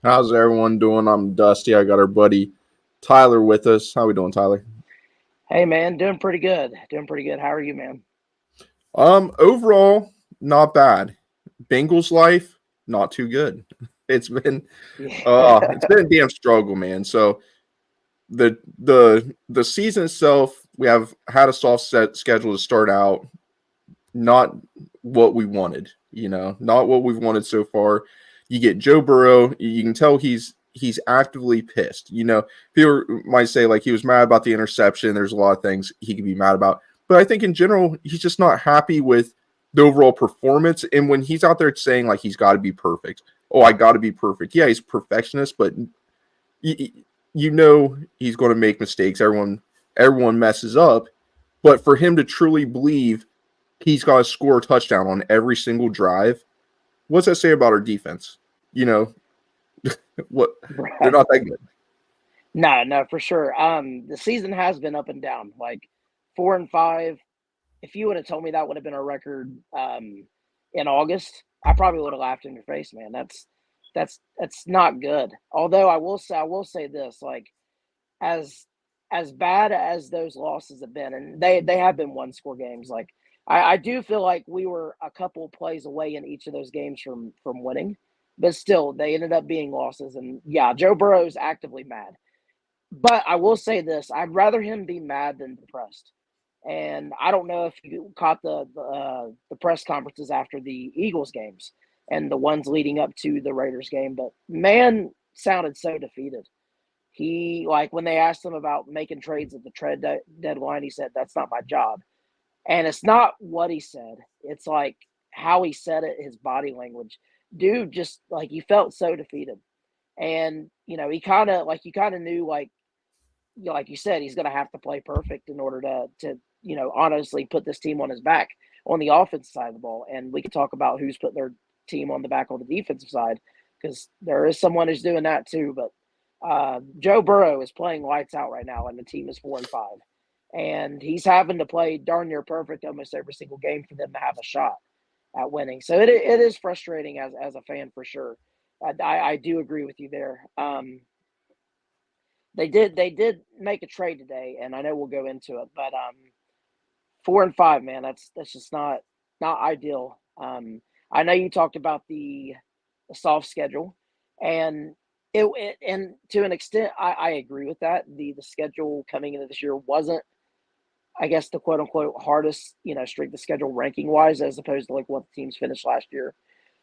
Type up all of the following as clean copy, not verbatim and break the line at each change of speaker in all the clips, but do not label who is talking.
How's everyone doing? I'm Dusty. I got our buddy Tyler with us. How we doing, Tyler?
Hey man, doing pretty good. Doing pretty good. How are you, man?
Overall, not bad. Bengals life, not too good. It's been it's
Yeah.
been a damn struggle, man. So the season itself, we have had a soft set schedule to start out. Not what we wanted, not what we've wanted so far. You get Joe Burrow, you can tell he's actively pissed. People might say like he was mad about the interception. There's a lot of things he could be mad about, but I think in general he's just not happy with the overall performance. And when he's out there saying like he's got to be perfect, oh, I got to be perfect. Yeah, he's a perfectionist, but you, he's going to make mistakes. Everyone messes up, but for him to truly believe he's got to score a touchdown on every single drive. What's that say about our defense? You know what? They're
Right.
not that good.
No, no, for sure. The season has been up and down. Like 4-5. If you would have told me that would have been a record in August, I probably would have laughed in your face, man. That's not good. Although I will say this, like as as bad as those losses have been, and they have been one score games. Like I do feel like we were a couple plays away in each of those games from winning, but still they ended up being losses. And yeah, Joe Burrow's actively mad. But I will say this: I'd rather him be mad than depressed. And I don't know if you caught the press conferences after the Eagles games and the ones leading up to the Raiders game, but man sounded so defeated. He like when they asked him about making trades at the deadline, he said that's not my job. And it's not what he said; it's like how he said it, his body language. Dude, just like he felt so defeated, and he kind of like you kind of knew like you said, he's going to have to play perfect in order to honestly put this team on his back on the offensive side of the ball. And we can talk about who's putting their team on the back on the defensive side because there is someone who's doing that too. But Joe Burrow is playing lights out right now, and the team is 4-5, and he's having to play darn near perfect almost every single game for them to have a shot at winning. So it is frustrating as a fan for sure. I do agree with you there. They did make a trade today, and I know we'll go into it, but 4-5, man, that's just not ideal. I know you talked about the soft schedule, and and to an extent, I agree with that. The schedule coming into this year wasn't, I guess, the quote unquote hardest, strength of schedule ranking wise, as opposed to like what the teams finished last year.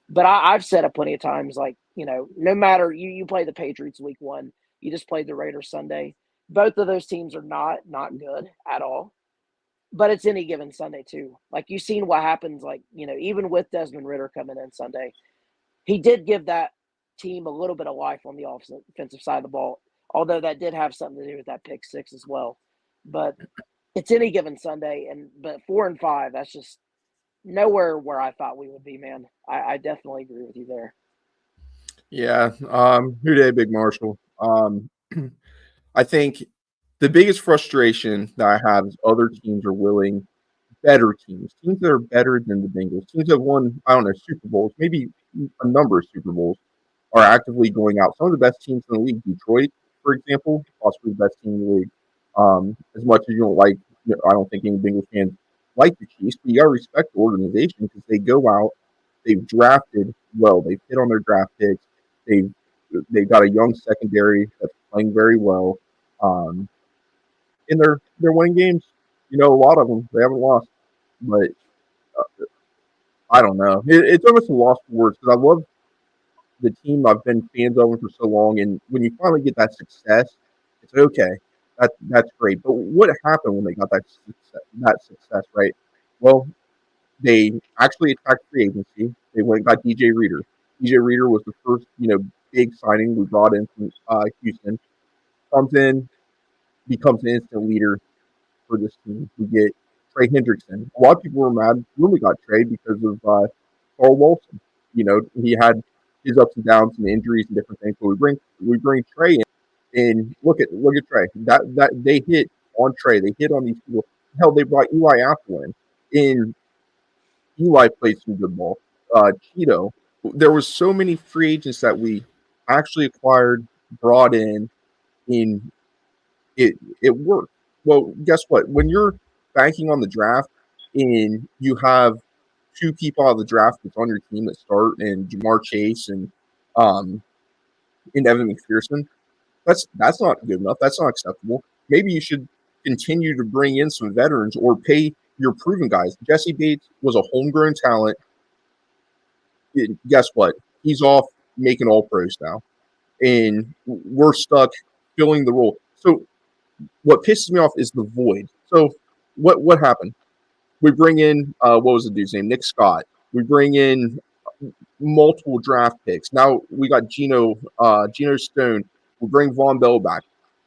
But I've said it plenty of times, like no matter you play the Patriots week one, you just played the Raiders Sunday. Both of those teams are not good at all. But it's any given Sunday too. Like you've seen what happens, like even with Desmond Ritter coming in Sunday, he did give that team a little bit of life on the offensive side of the ball. Although that did have something to do with that pick six as well. But it's any given Sunday, and but 4-5, that's just nowhere where I thought we would be, man. I definitely agree with you there.
Yeah. Who day, Big Marshall. I think the biggest frustration that I have is other teams are willing better teams that are better than the Bengals, teams that won, I don't know, Super Bowls, maybe a number of Super Bowls, are actively going out. Some of the best teams in the league, Detroit, for example, possibly the best team in the league. As much as you don't like, I don't think any Bengals fans like the Chiefs, but you got to respect the organization because they go out, they've drafted well, they've hit on their draft picks, they've they've got a young secondary that's playing very well, um, and they're winning games. A lot of them they haven't lost, but I don't know. It's almost a lost for words because I love the team. I've been fans of them for so long, and when you finally get that success, it's like, okay. That's great. But what happened when they got that success, right? Well, they actually attacked free agency. They went and got DJ Reader. DJ Reader was the first, big signing we brought in from Houston. Comes in, becomes an instant leader for this team. We get Trey Hendrickson. A lot of people were mad when we got Trey because of Carl Wilson. He had his ups and downs and injuries and different things. But we bring Trey in, and look at Trey. That they hit on Trey. They hit on these people. Hell, they brought Eli Apple in, and Eli played some good ball. Cheeto. There was so many free agents that we actually acquired, brought in it worked. Well, guess what? When you're banking on the draft and you have two people out of the draft that's on your team that start, and Jamar Chase um and Evan McPherson, that's not good enough. That's not acceptable. Maybe you should continue to bring in some veterans or pay your proven guys. Jesse Bates was a homegrown talent. Guess what? He's off making all pros now, and we're stuck filling the role. So what pisses me off is the void. So what happened? We bring in what was the dude's name? Nick Scott. We bring in multiple draft picks. Now we got Geno Stone. We bring Von Bell back.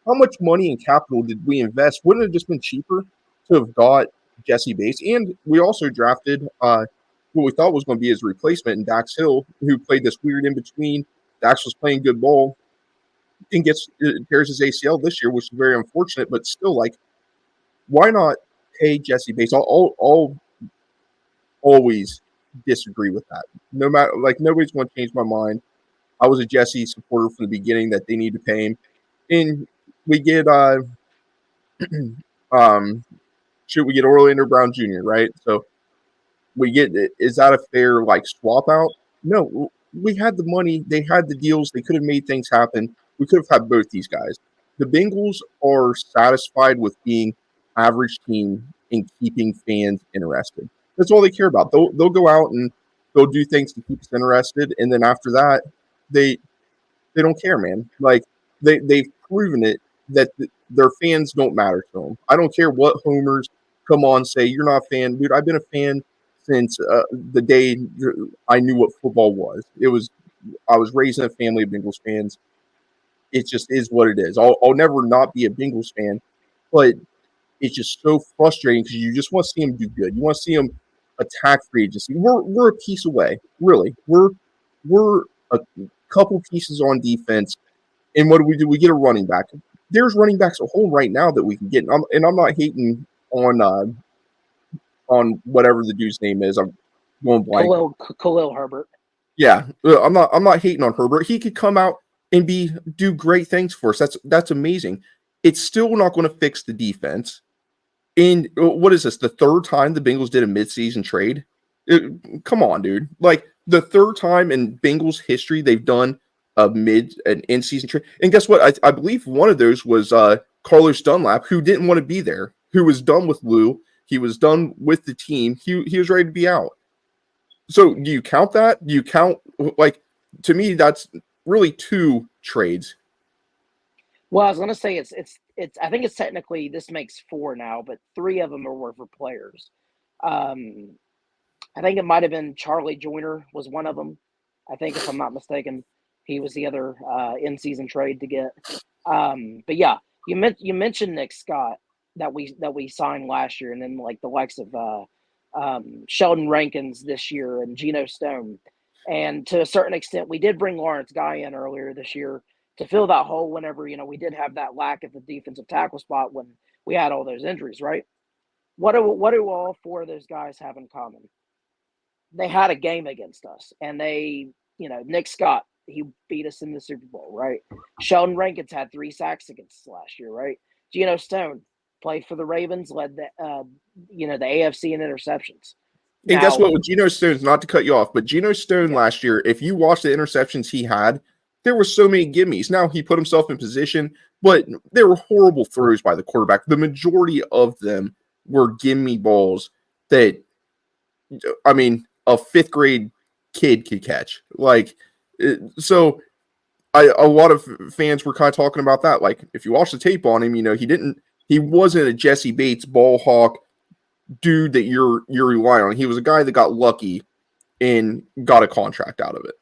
How much money and capital did we invest? Wouldn't it have just been cheaper to have got Jesse Bates? And we also drafted what we thought was going to be his replacement in Dax Hill, who played this weird in between. Dax was playing good ball and tears his ACL this year, which is very unfortunate. But still, like, why not pay Jesse Bates? I'll always disagree with that. No matter, like, nobody's going to change my mind. I was a Jesse supporter from the beginning that they need to pay him, and we get um we get Orlando Brown Jr. right? So we get, is that a fair like swap out? No, we had the money, they had the deals, they could have made things happen. We could have had both these guys. The Bengals are satisfied with being average team and keeping fans interested. That's all they care about. They'll go out and they'll do things to keep us interested, and then after that, they they don't care, man. Like they've proven it that their fans don't matter to them. I don't care what homers come on say you're not a fan, dude. I've been a fan since the day I knew what football was. I was raised in a family of Bengals fans. It just is what it is. I'll never not be a Bengals fan, but it's just so frustrating because you just want to see them do good. You want to see them attack free agency. We're a piece away, really. We're a couple pieces on defense, and what do? We get a running back. There's running backs at home right now that we can get, and I'm not hating on whatever the dude's name is. I'm going blank.
Khalil Herbert.
Yeah, I'm not hating on Herbert. He could come out and do great things for us. That's amazing. It's still not going to fix the defense. And what is this? The third time the Bengals did a midseason trade? Come on, dude. Like the third time in Bengals history they've done an in-season trade. And guess what? I believe one of those was Carlos Dunlap, who didn't want to be there, who was done with Lou. He was done with the team. He was ready to be out. So do you count that? Do you count, like, to me, that's really two trades.
Well, I was gonna say it's I think it's technically this makes four now, but three of them were for players. Um, I think it might have been Charlie Joyner was one of them. I think if I'm not mistaken, he was the other in-season trade to get. But yeah, you mentioned Nick Scott that we signed last year, and then like the likes of Sheldon Rankins this year and Geno Stone, and to a certain extent, we did bring Lawrence Guy in earlier this year to fill that hole whenever we did have that lack at the defensive tackle spot when we had all those injuries, right? What do all four of those guys have in common? They had a game against us, and Nick Scott, he beat us in the Super Bowl, right? Sheldon Rankins had 3 sacks against us last year, right? Geno Stone played for the Ravens, led the AFC in interceptions.
And guess
Now,
what? With Geno Stone's, not to cut you off, but Geno Stone
yeah,
last year, if you watch the interceptions he had, there were so many gimmies. Now he put himself in position, but there were horrible throws by the quarterback. The majority of them were gimme balls that, I mean, a fifth grade kid could catch. Like, so a lot of fans were kind of talking about that. Like, if you watch the tape on him, he wasn't a Jesse Bates ball hawk dude that you're relying on. He was a guy that got lucky and got a contract out of it.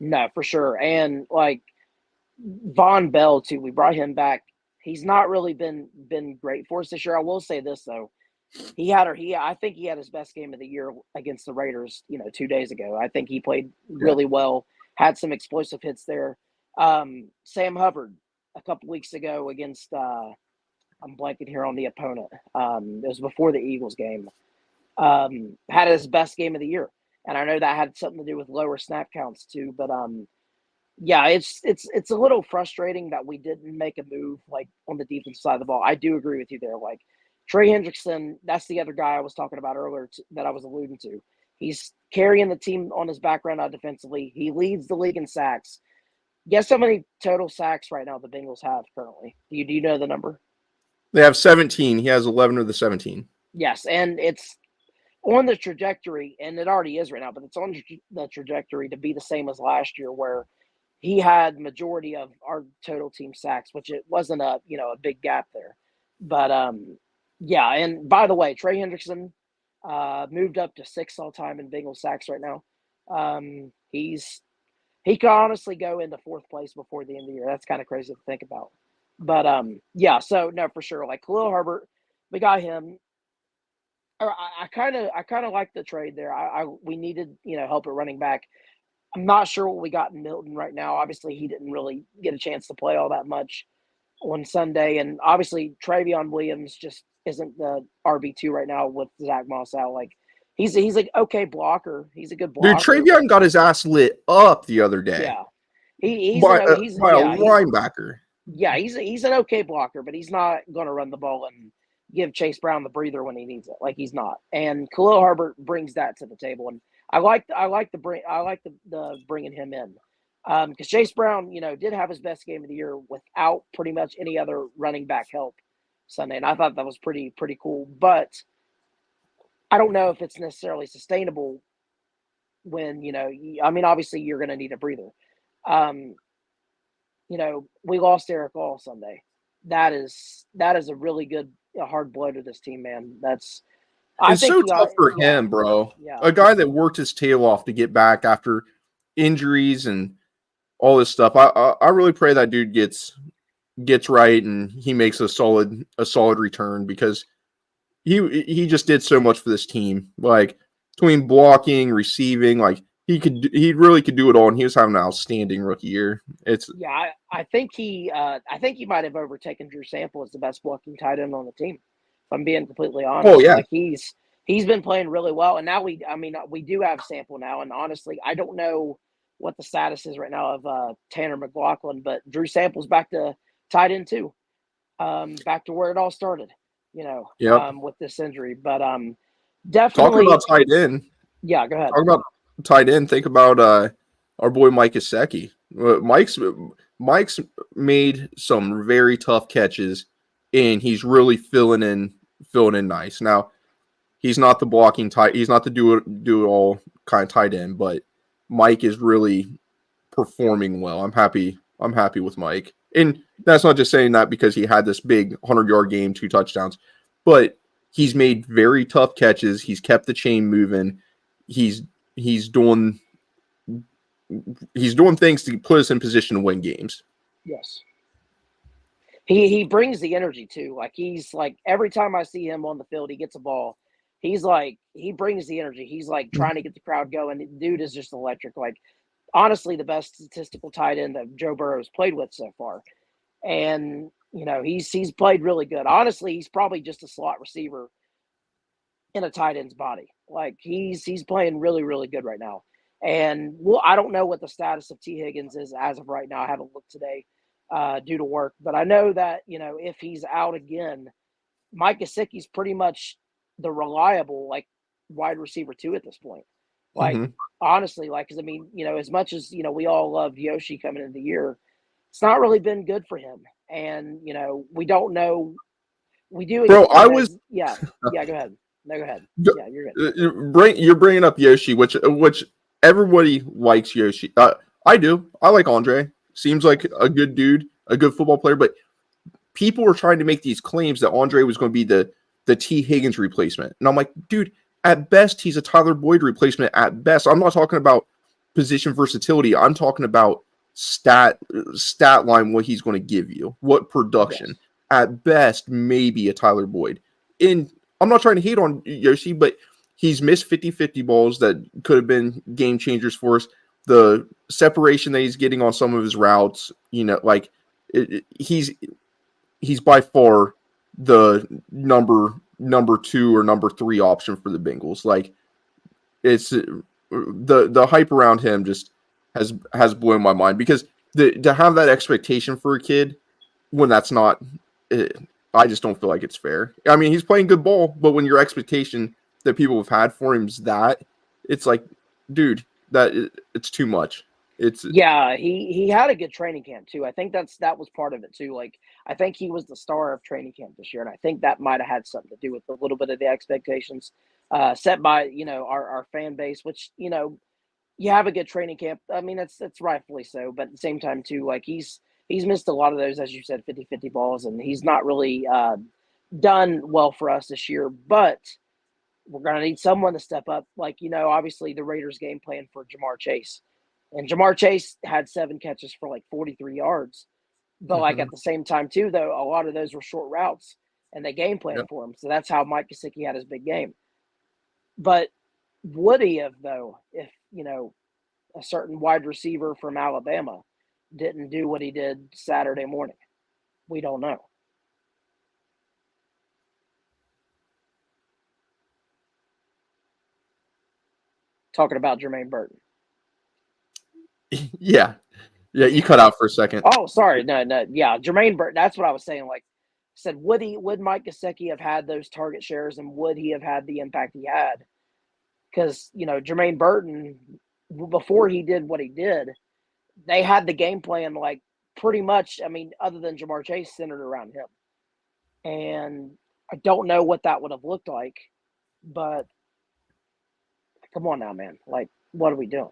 no, for sure. And like Von Bell too, we brought him back. He's not really been great for us this year. I will say this though. I think he had his best game of the year against the Raiders, 2 days ago. I think he played
Yeah.
really well, had some explosive hits there. Sam Hubbard a couple weeks ago against I'm blanking here on the opponent. It was before the Eagles game. Had his best game of the year. And I know that had something to do with lower snap counts too, but Yeah, it's a little frustrating that we didn't make a move like on the defense side of the ball. I do agree with you there. Like Trey Hendrickson, that's the other guy I was talking about earlier that I was alluding to. He's carrying the team on his back right now defensively. He leads the league in sacks. Guess how many total sacks right now the Bengals have currently? Do you know the number?
They have 17. He has 11 of the 17.
Yes, and it's on the trajectory, and it already is right now, but it's on the trajectory to be the same as last year, where he had majority of our total team sacks, which it wasn't a big gap there. But yeah, and by the way, Trey Hendrickson moved up to sixth all time in Bengals sacks right now. He could honestly go into fourth place before the end of the year. That's kind of crazy to think about. But yeah, so no, for sure. Like Khalil Herbert, we got him. I kind of like the trade there. We needed help at running back. I'm not sure what we got in Milton right now. Obviously, he didn't really get a chance to play all that much on Sunday, and obviously Travion Williams just isn't the RB2 right now with Zach Moss out. Like he's like okay blocker. He's a good
Dude,
blocker, but
Travion got his ass lit up the other day
yeah, he's
by,
an he's
by a
yeah he's
linebacker.
yeah he's an okay blocker, but he's not going to run the ball and give Chase Brown the breather when he needs it. Like he's not. And Khalil Herbert brings that to the table, and I like the bringing him in because Chase Brown, did have his best game of the year without pretty much any other running back help Sunday, and I thought that was pretty cool. But I don't know if it's necessarily sustainable when I mean, obviously you're going to need a breather. Um, we lost Eric All Sunday. That is a really good a hard blow to this team, man. I
It's
think
so
he got
tough for
yeah,
him, bro.
yeah,
A guy that worked his tail off to get back after injuries and all this stuff. I really pray that dude gets right and he makes a solid return because he just did so much for this team. Like between blocking, receiving, like he really could do it all, and he was having an outstanding rookie year. It's
yeah. I think he might have overtaken Drew Sample as the best blocking tight end on the team. If I'm being completely
oh
honest,
yeah,
like he's been playing really well, and now we do have Sample now, and honestly, I don't know what the status is right now of Tanner McLaughlin, but Drew Sample's back to tight end too, back to where it all started,
yep.
with this injury. But
Talking
definitely,
about tight end,
yeah. Go ahead.
talking about tight end. Think about our boy Mike Gesicki. Mike's made some very tough catches, and he's really filling in nice. Now he's not the blocking tight. He's not the do it all kind of tight end, but Mike is really performing well. I'm happy. I'm happy with Mike, and that's not just saying that because he had this big 100-yard game, 2 touchdowns, but he's made very tough catches. He's kept the chain moving. He's he's doing he's doing things to put us in position to win games.
Yes. He brings the energy too. Like he's like every time I see him on the field, he gets a ball. He's like he brings the energy. He's like trying to get the crowd going. The dude is just electric. Like honestly, the best statistical tight end that Joe Burrow's played with so far. And he's played really good. Honestly, he's probably just a slot receiver in a tight end's body. Like he's playing really really good right now. And well, I don't know what the status of T Higgins is as of right now. I haven't looked today due to work, but I know that if he's out again, Mike Gesicki's pretty much the reliable like wide receiver too at this point. Like
Mm-hmm.
honestly, like because I mean as much as we all loved Yoshi coming into the year, it's not really been good for him. And we don't know. We do
Bro, I was
expect. Yeah, yeah. Go ahead. No, go ahead. Yeah, you're good.
you're bringing up Yoshi, which everybody likes Yoshi. I do. I like Andre. Seems like a good dude, a good football player. But people were trying to make these claims that Andre was going to be the T Higgins replacement, and I'm like, dude, at best he's a Tyler Boyd replacement. At best, I'm not talking about position versatility. I'm talking about stat line, what he's going to give you, what production.
Yes.
At best, maybe a Tyler Boyd. And I'm not trying to hate on Yoshi, but he's missed 50-50 balls that could have been game changers for us. The separation that he's getting on some of his routes, he's by far the number 2 or number 3 option for the Bengals. Like it's the hype around him just has blown my mind because to have that expectation for a kid when that's not, I just don't feel like it's fair. I mean, he's playing good ball, but when your expectation that people have had for him is that, it's like, dude, it's too much. It's
Yeah, he had a good training camp too. I think that was part of it too. Like I think he was the star of training camp this year, and I think that might have had something to do with a little bit of the expectations set by our fan base. Which you have a good training camp. I mean, it's rightfully so, but at the same time too, like he's missed a lot of those, as you said, 50-50 balls, and he's not really done well for us this year. But we're gonna need someone to step up. Like obviously the Raiders game plan for Jamar Chase, and Jamar Chase had 7 catches for like 43 yards. But like
Mhm.
at the same time too, though, a lot of those were short routes, and they game
Yeah.
planned for him. So that's how Mike Gesicki had his big game. But would he have though if a certain wide receiver from Alabama didn't do what he did Saturday morning? We don't know. Talking about Jermaine Burton.
Yeah, yeah. You cut out for a second.
Oh, sorry. No, no. Yeah, Jermaine Burton. That's what I was saying. Like, I said, would Mike Gesicki have had those target shares, and would he have had the impact he had? Because Jermaine Burton, before he did what he did, they had the game plan like pretty much. I mean, other than Jamar Chase, centered around him. And I don't know what that would have looked like, but come on now, man. Like, what are we doing?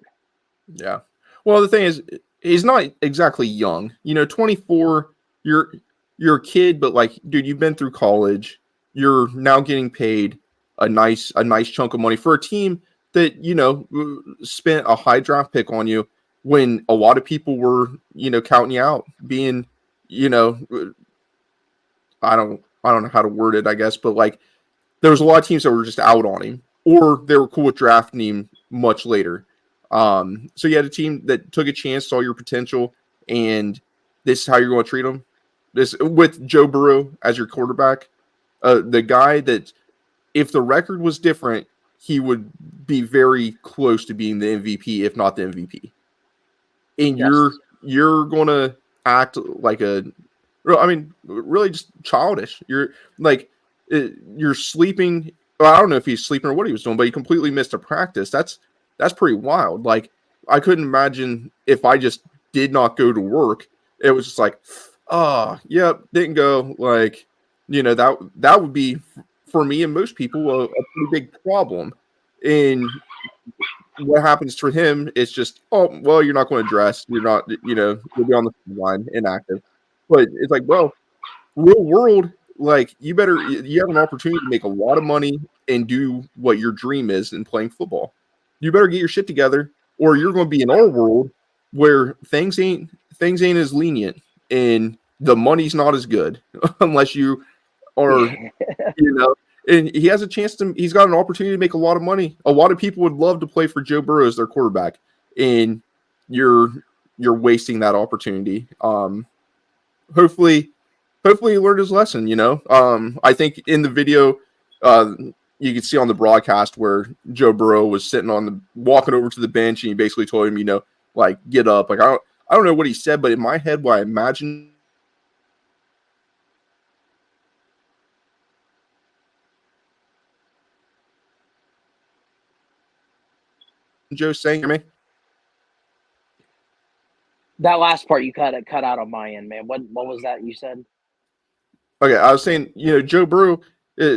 Yeah. Well, the thing is, he's not exactly young. 24. You're a kid, but like, dude, you've been through college. You're now getting paid a nice chunk of money for a team that spent a high draft pick on you when a lot of people were counting you out, being you know I don't know how to word it, I guess, but like there was a lot of teams that were just out on him, or they were cool with drafting him much later. So you had a team that took a chance, saw your potential, and this is how you're going to treat him. This with Joe Burrow as your quarterback, the guy that if the record was different, he would be very close to being the MVP, if not the MVP. And you're
Yes.
you're going to act like I mean, really just childish. You're like, you're sleeping. Well, I don't know if he's sleeping or what he was doing, but he completely missed a practice. That's pretty wild. Like, I couldn't imagine if I just did not go to work. It was just like, oh, yep, didn't go. Like, that would be for me and most people a pretty big problem. And what happens for him is just, oh, well, you're not going to dress. You're not, you'll be on the line inactive. But it's like, bro, real world, like you have an opportunity to make a lot of money and do what your dream is in playing football. You better get your shit together, or you're going to be in our world where things ain't as lenient and the money's not as good unless you are, you know. And he has a chance to. He's got an opportunity to make a lot of money. A lot of people would love to play for Joe Burrow as their quarterback, and you're you're wasting that opportunity. Hopefully he learned his lesson. I think in the video, uh, you can see on the broadcast where Joe Burrow was sitting walking over to the bench, and he basically told him, like, get up. Like, I don't know what he said, but in my head, what I imagine Joe saying to me.
That last part you cut out on my end, man. What was that you said?
Okay, I was saying, Joe Burrow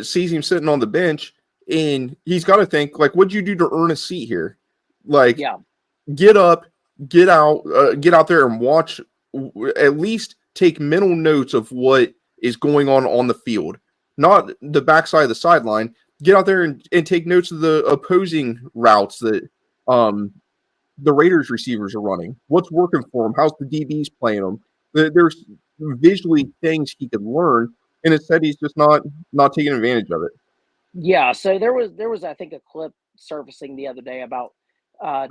sees him sitting on the bench, and he's got to think, like, what'd you do to earn a seat here? Like,
Yeah.
get up, get out there and watch. At least take mental notes of what is going on the field, not the backside of the sideline. Get out there and take notes of the opposing routes that um, the Raiders receivers are running. What's working for them? How's the DBs playing them? There's visually things he could learn, and instead he's just not taking advantage of it.
Yeah, so there was I think a clip surfacing the other day about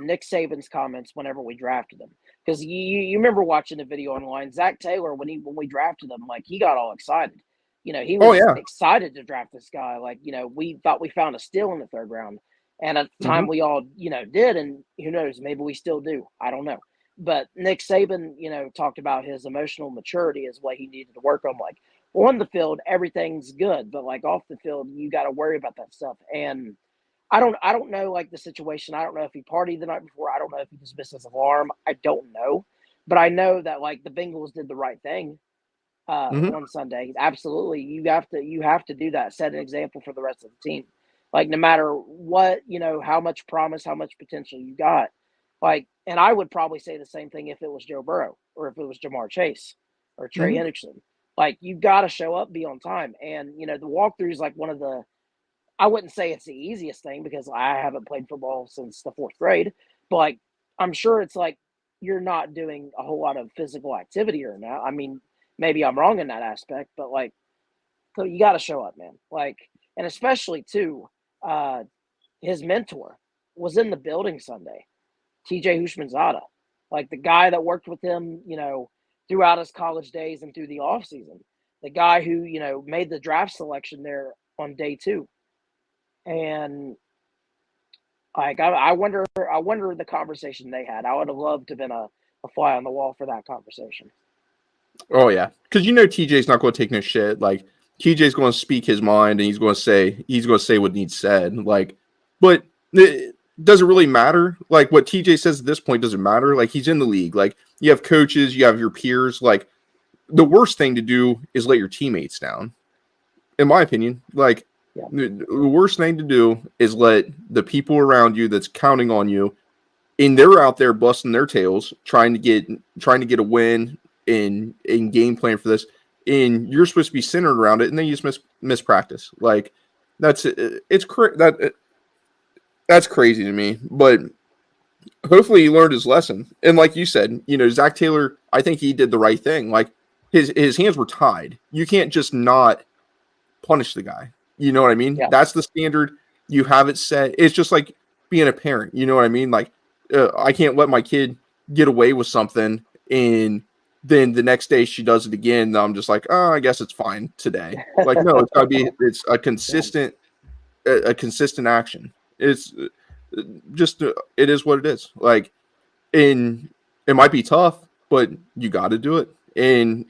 Nick Saban's comments whenever we drafted him. Because you remember watching the video online, Zach Taylor when we drafted him, like he got all excited. He
Oh
was
yeah,
excited to draft this guy. Like we thought we found a steal in the third round, And at the
Mhm.
time, we all, did, and who knows, maybe we still do. I don't know. But Nick Saban, talked about his emotional maturity as what he needed to work on. Like on the field, everything's good, but like off the field, you got to worry about that stuff. And I don't know like the situation. I don't know if he partied the night before. I don't know if he just missed his alarm. I don't know. But I know that like the Bengals did the right thing
Mhm.
on Sunday. Absolutely. You have to do that. Set an example for the rest of the team. Like no matter what, how much promise, how much potential you got. Like, and I would probably say the same thing if it was Joe Burrow or if it was Jamar Chase or Trey
Mhm.
Hendrickson. Like you gotta show up, be on time. And the walkthrough is like one of the I wouldn't say it's the easiest thing because I haven't played football since the fourth grade, but like I'm sure it's like you're not doing a whole lot of physical activity or not. I mean, maybe I'm wrong in that aspect, but like so you got to show up, man. Like, and especially too, uh, his mentor was in the building Sunday, TJ Hushmanzada, like the guy that worked with him, throughout his college days and through the off season, the guy who made the draft selection there on day two. And like I wonder the conversation they had. I would have loved to have been a fly on the wall for that conversation.
Oh yeah, because TJ's not going to take no shit. Like TJ's going to speak his mind, and he's going to say what needs said. Like, but it doesn't really matter. Like what TJ says at this point doesn't matter. Like he's in the league. Like you have coaches, you have your peers. Like the worst thing to do is let your teammates down. In my opinion, like
Yeah.
the worst thing to do is let the people around you that's counting on you, and they're out there busting their tails trying to get a win in game plan for this, and you're supposed to be centered around it, and then you just miss practice. Like that's crazy to me. But hopefully he learned his lesson. And like you said, Zach Taylor, I think he did the right thing. Like his hands were tied. You can't just not punish the guy. You know what I mean?
Yeah.
That's the standard. You have it set. It's just like being a parent. You know what I mean? Like I can't let my kid get away with something, and then the next day she does it again. And I'm just like, oh, I guess it's fine today. Like, no, it's a
Yeah.
consistent action. It's just it is what it is. Like, and it might be tough, but you got to do it. And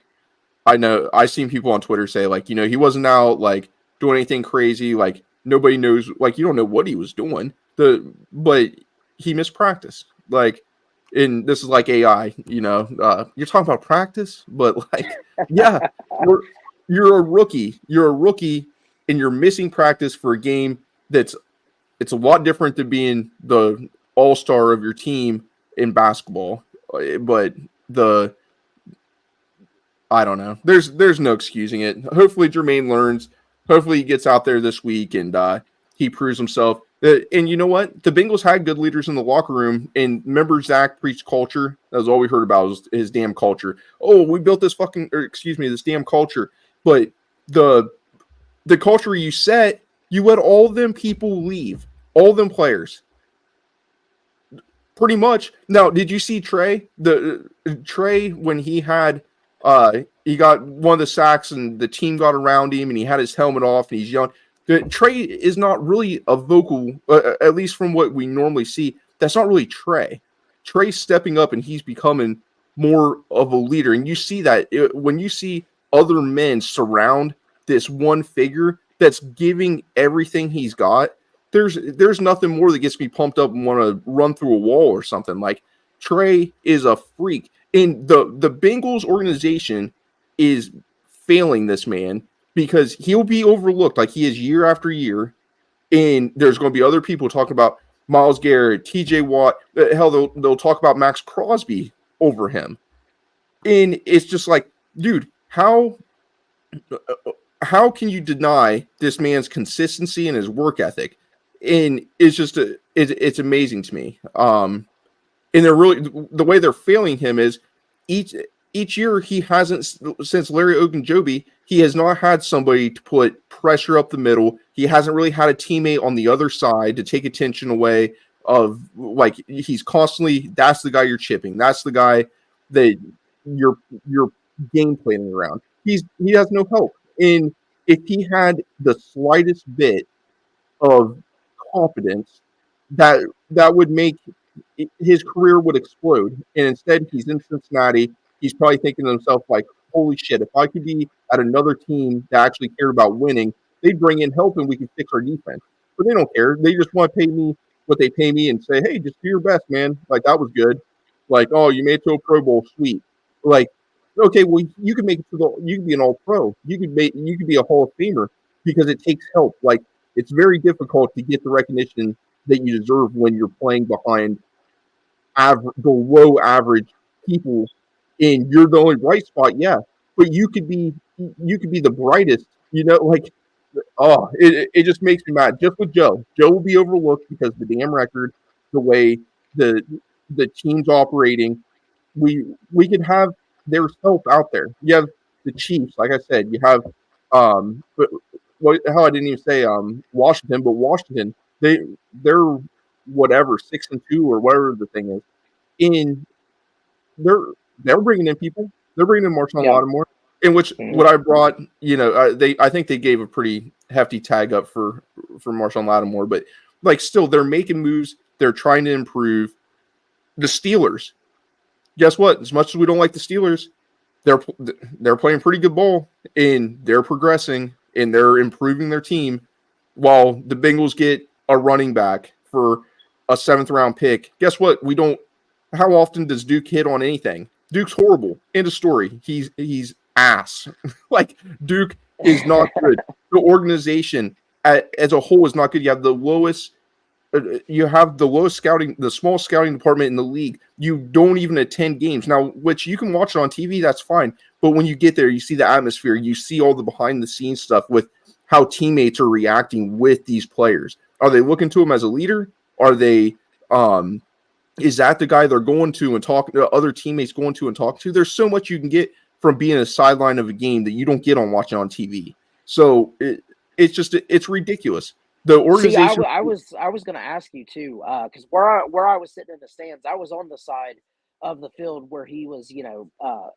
I know I've seen people on Twitter say like, he wasn't out like doing anything crazy. Like nobody knows. Like you don't know what he was doing. But he missed practice. Like, and this is like AI. You're talking about practice, but like, yeah, you're you're a rookie. You're a rookie, and you're missing practice for a game that's it's a lot different than being the all star of your team in basketball. But the I don't know. There's no excusing it. Hopefully Jermaine learns. Hopefully he gets out there this week and he proves himself. And you know what? The Bengals had good leaders in the locker room. And remember Zach preached culture. That was all we heard about was his damn culture. Oh, we built this this damn culture. But the the culture you set, you let all them people leave, all them players, pretty much. Now, did you see Trey? The Trey when he got one of the sacks and the team got around him and he had his helmet off and he's yelling. Trey is not really a vocal, at least from what we normally see. That's not really Trey. Trey's stepping up and he's becoming more of a leader. And you see that when you see other men surround this one figure that's giving everything he's got, there's nothing more that gets me pumped up and want to run through a wall or something. Like Trey is a freak. And the Bengals organization is failing this man because he'll be overlooked like he is year after year. And there's going to be other people talking about Myles Garrett, TJ Watt. Hell, they'll talk about Max Crosby over him. And it's just like, dude, how can you deny this man's consistency and his work ethic? And it's amazing to me. And they're really the way they're failing him is each year he hasn't since Larry Ogunjobi, he has not had somebody to put pressure up the middle. He hasn't really had a teammate on the other side to take attention away of like he's constantly that's the guy you're chipping. That's the guy that you're game planning around. He has no help. And if he had the slightest bit of confidence that would make his career would explode. And instead, he's in Cincinnati. He's probably thinking to himself, like, holy shit, if I could be at another team that actually cared about winning, they'd bring in help and we could fix our defense. But they don't care. They just want to pay me what they pay me and say, hey, just do your best, man. Like, that was good. Like, oh, you made it to a Pro Bowl, sweet. Like, okay, well, you could make it to you could be an all pro. You could be a Hall of Famer because it takes help. Like, it's very difficult to get the recognition that you deserve when you're playing behind below average people, and you're the only bright spot. Yeah, but you could be the brightest. Like, oh, it just makes me mad. Just with Joe will be overlooked because the damn record, the way the team's operating. We can have there's help out there. You have the Chiefs, like I said. You have but how I didn't even say Washington, but Washington they're whatever 6-2 or whatever the thing is. In they're bringing in people. They're bringing in Marshawn Lattimore, in which what I brought. I think they gave a pretty hefty tag up for Marshawn Lattimore, but like still they're making moves. They're trying to improve. The Steelers. Guess what? As much as we don't like the Steelers, they're playing pretty good ball and they're progressing and they're improving their team. While the Bengals get a running back for a 7th-round pick, guess what? We don't. How often does Duke hit on anything? Duke's horrible. End of story. He's ass. Like, Duke is not good. The organization as a whole is not good. You have the lowest scouting, the small scouting department in the league. You don't even attend games now, which you can watch it on TV. That's fine. But when you get there, you see the atmosphere. You see all the behind the scenes stuff with how teammates are reacting with these players. Are they looking to him as a leader? Are they, is that the guy they're going to and talking to other teammates going to and talking to? There's so much you can get from being a sideline of a game that you don't get on watching on TV. So it's ridiculous. The organization.
See, I was going to ask you too, because where I was sitting in the stands, I was on the side of the field where he was,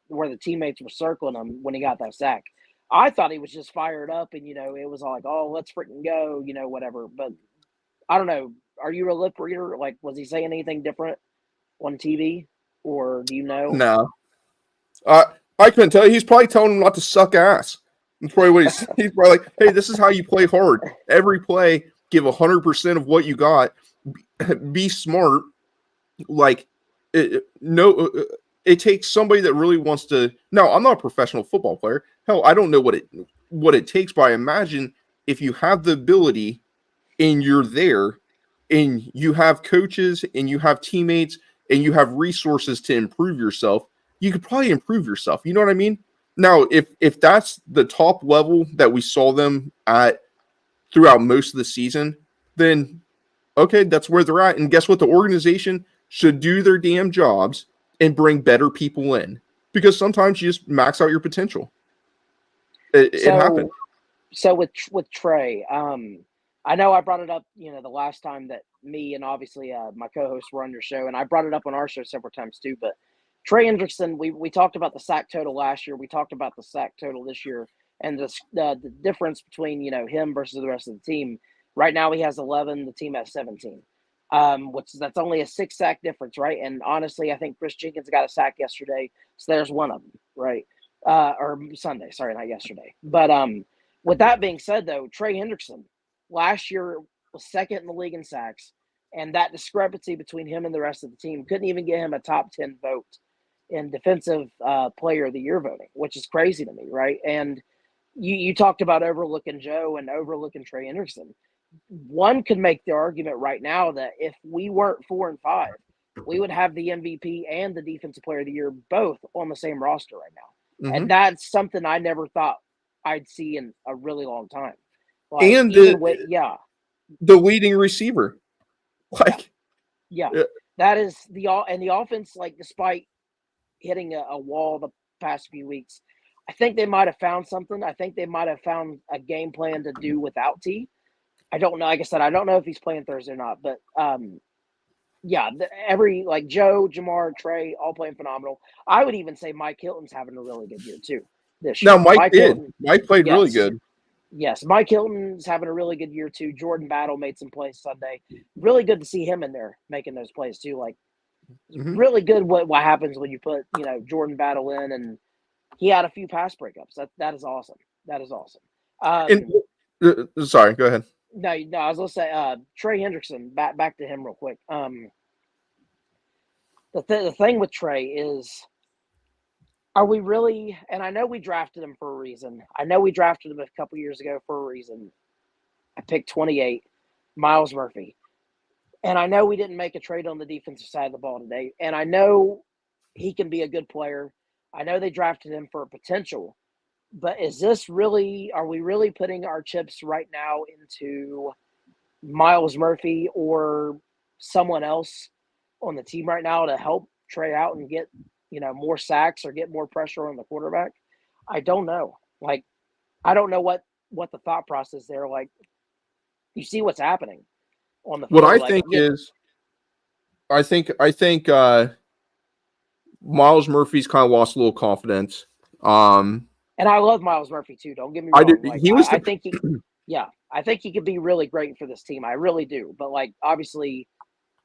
where the teammates were circling him when he got that sack. I thought he was just fired up, and it was all like, oh, let's freaking go, whatever. But I don't know. Are you a lip reader? Like, was he saying anything different on TV, or do you know?
No, I couldn't tell you. He's probably telling him not to suck ass. That's probably what he's probably like, hey, this is how you play hard. Every play, give 100% of what you got. Be smart. Like, it takes somebody that really wants to. No, I'm not a professional football player. Hell, I don't know what it takes, but I imagine if you have the ability and you're there and you have coaches and you have teammates and you have resources to improve yourself, you could probably improve yourself. You know what I mean? Now, if that's the top level that we saw them at throughout most of the season, then okay, that's where they're at. And guess what? The organization should do their damn jobs and bring better people in, because sometimes you just max out your potential. It happens.
So with Trey, I know I brought it up, the last time that me and obviously my co-hosts were on your show, and I brought it up on our show several times too. But Trey Hendrickson, we talked about the sack total last year. We talked about the sack total this year, and the difference between him versus the rest of the team. Right now, he has 11. The team has 17. That's only a 6 sack difference, right? And honestly, I think Chris Jenkins got a sack yesterday, so there's one of them, right? Or Sunday, sorry, not yesterday. But with that being said, though, Trey Hendrickson last year was second in the league in sacks, and that discrepancy between him and the rest of the team couldn't even get him a top 10 vote in defensive player of the year voting, which is crazy to me, right? And you talked about overlooking Joe and overlooking Trey Hendrickson. One could make the argument right now that if we weren't 4-5, we would have the MVP and the defensive player of the year both on the same roster right now. Mm-hmm. And that's something I never thought I'd see in a really long time.
Like, and the leading receiver. Like,
yeah. That is the offense, like, despite hitting a wall the past few weeks, I think they might have found something. I think they might have found a game plan to do without T. I don't know. Like I said, I don't know if he's playing Thursday or not, but like Joe, Jamar, Trey, all playing phenomenal. I would even say Mike Hilton's having a really good year too this year.
No, Mike played really good.
Yes, Mike Hilton's having a really good year too. Jordan Battle made some plays Sunday. Really good to see him in there making those plays too. Like
Mhm.
really good what happens when you put, Jordan Battle in, and he had a few pass breakups. That is awesome. That is awesome.
And sorry, go ahead.
No, I was gonna say Trey Hendrickson. Back to him real quick. The thing with Trey is, are we really? And I know we drafted him for a reason. I know we drafted him a couple years ago for a reason. I picked 28, Miles Murphy. And I know we didn't make a trade on the defensive side of the ball today. And I know he can be a good player. I know they drafted him for potential. But are we really putting our chips right now into Miles Murphy or someone else on the team right now to help Trey out and get, more sacks or get more pressure on the quarterback? I don't know. Like, I don't know what the thought process there. Like, you see what's happening on the
What
field.
I
Like,
think is, I think Miles Murphy's kind of lost a little confidence.
and I love Miles Murphy too. Don't get me
I did.
wrong. Like,
He was
I
the
think I think he could be really great for this team. I really do. But like, obviously,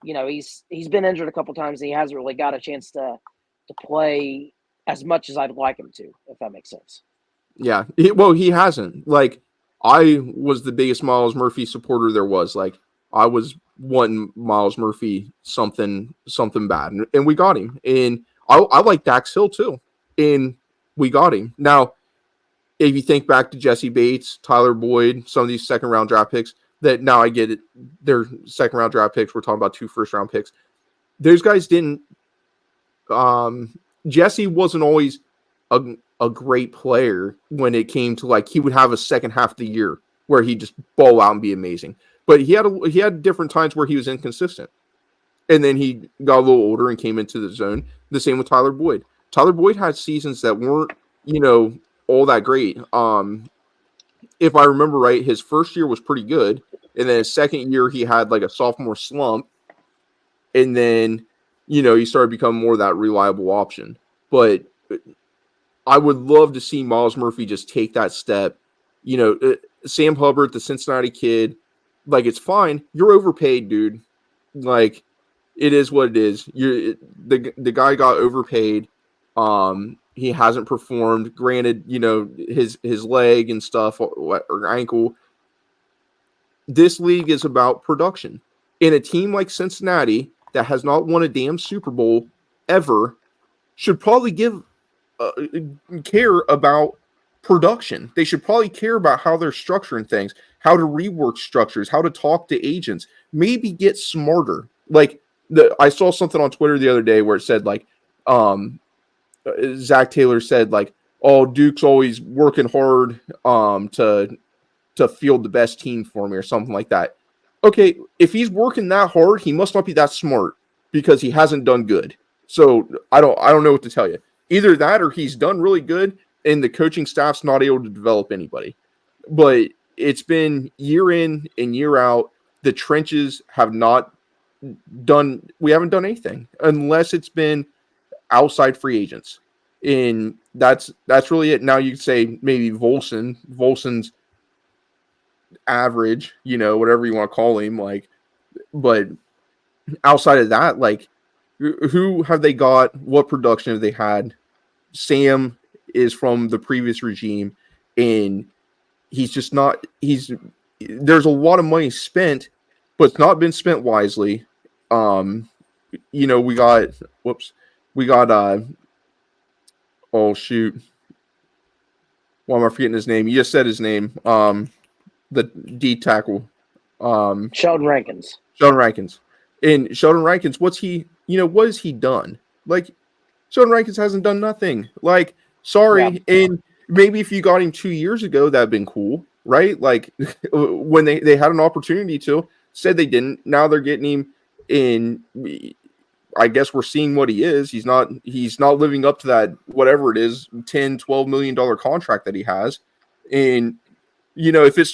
he's been injured a couple times and he hasn't really got a chance to play as much as I'd like him to, if that makes sense.
Yeah. He hasn't. Like, I was the biggest Miles Murphy supporter there was. Like, I was wanting Miles Murphy something bad, and we got him. And I like Dax Hill too, and we got him. Now, if you think back to Jesse Bates, Tyler Boyd, some of these second round draft picks, that now I get it. They're second round draft picks. We're talking about 2 first round picks. Those guys didn't. Jesse wasn't always a great player when it came to, like, he would have a second half of the year where he just ball out and be amazing. But he had different times where he was inconsistent. And then he got a little older and came into the zone. The same with Tyler Boyd. Tyler Boyd had seasons that weren't, all that great. If I remember right, his first year was pretty good. And then his second year, he had like a sophomore slump. And then, he started becoming more of that reliable option. But I would love to see Miles Murphy just take that step. Sam Hubbard, the Cincinnati kid, like, it's fine. You're overpaid, dude. Like, it is what it is. The guy got overpaid. He hasn't performed. Granted, his leg and stuff or ankle. This league is about production. And a team like Cincinnati that has not won a damn Super Bowl ever should probably care about production. They should probably care about how they're structuring things, how to rework structures, how to talk to agents, maybe get smarter. Like, I saw something on Twitter the other day where it said, like, Zach Taylor said, like, oh, Duke's always working hard to field the best team for me or something like that. Okay, if he's working that hard, he must not be that smart because he hasn't done good. So I don't know what to tell you. Either that or he's done really good and the coaching staff's not able to develop anybody. But it's been year in and year out. The trenches have not done, we haven't done anything unless it's been outside free agents. And that's really it. Now you could say maybe Volson's average, whatever you want to call him, like, but outside of that, like, who have they got? What production have they had? Sam is from the previous regime, and he's just not. There's a lot of money spent, but it's not been spent wisely. We got oh shoot, why am I forgetting his name? You just said his name. The D tackle,
Sheldon Rankins.
And Sheldon Rankins, what has he done? Like, Sheldon Rankins hasn't done nothing. Like, sorry. Yeah. And maybe if you got him 2 years ago, that'd been cool, right? Like, when they had an opportunity to, said they didn't. Now they're getting him in. I guess we're seeing what he is. He's not living up to that, whatever it is, $10-12 million contract that he has. And, if he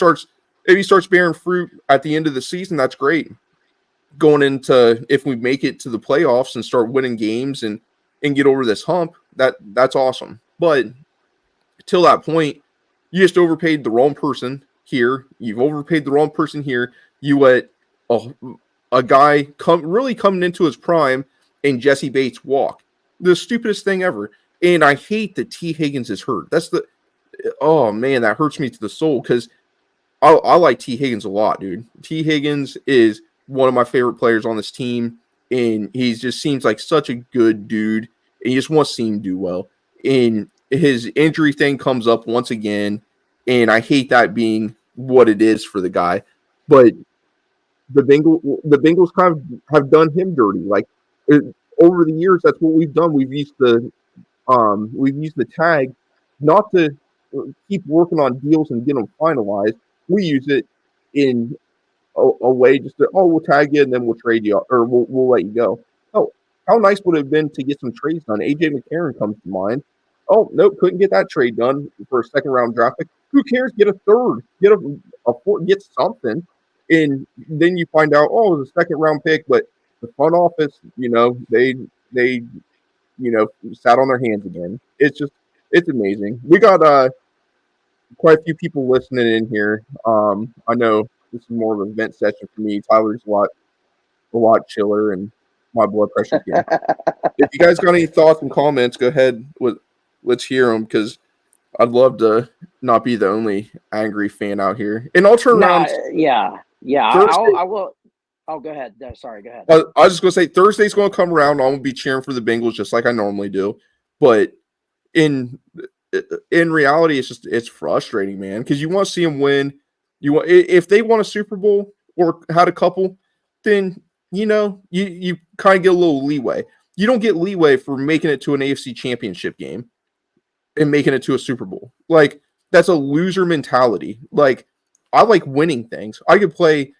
starts bearing fruit at the end of the season, that's great. Going into, if we make it to the playoffs and start winning games and get over this hump, that's awesome. But till that point, You just overpaid the wrong person here. You've overpaid the wrong person here. You let a, a guy really coming into his prime and Jesse Bates walk. The stupidest thing ever. And I hate that T. Higgins is hurt. Oh man, that hurts me to the soul because I like T. Higgins a lot, dude. T. Higgins is one of my favorite players on this team, and he just seems like such a good dude. And you just want to see him do well. And his injury thing comes up once again, and I hate that being what it is for the guy. But the Bengals kind of have done him dirty. Like over the years, that's what we've done. We've used the tag not to keep working on deals and get them finalized. We use it in a way just to, we'll tag you and then we'll trade you or we'll let you go. Oh, how nice would it have been to get some trades done? AJ McCarron comes to mind. Oh, nope, couldn't get that trade done for a second round draft pick. Who cares? Get a third, get a fourth, get something. And then you find out, it was a second round pick, but the front office, they sat on their hands again. It's amazing. We got quite a few people listening in here. I know this is more of an event session for me. Tyler's a lot chiller, and my blood pressure again. If you guys got any thoughts and comments, go ahead. Let's hear them because I'd love to not be the only angry fan out here. And I'll turn around.
Yeah. I will. Oh, go ahead. No, sorry, go ahead.
I was just going to say Thursday's going to come around. I'm going to be cheering for the Bengals just like I normally do. But in reality, it's frustrating, man, because you want to see them win. If they won a Super Bowl or had a couple, then you kind of get a little leeway. You don't get leeway for making it to an AFC Championship game and making it to a Super Bowl. Like, that's a loser mentality. Like, I like winning things. I could play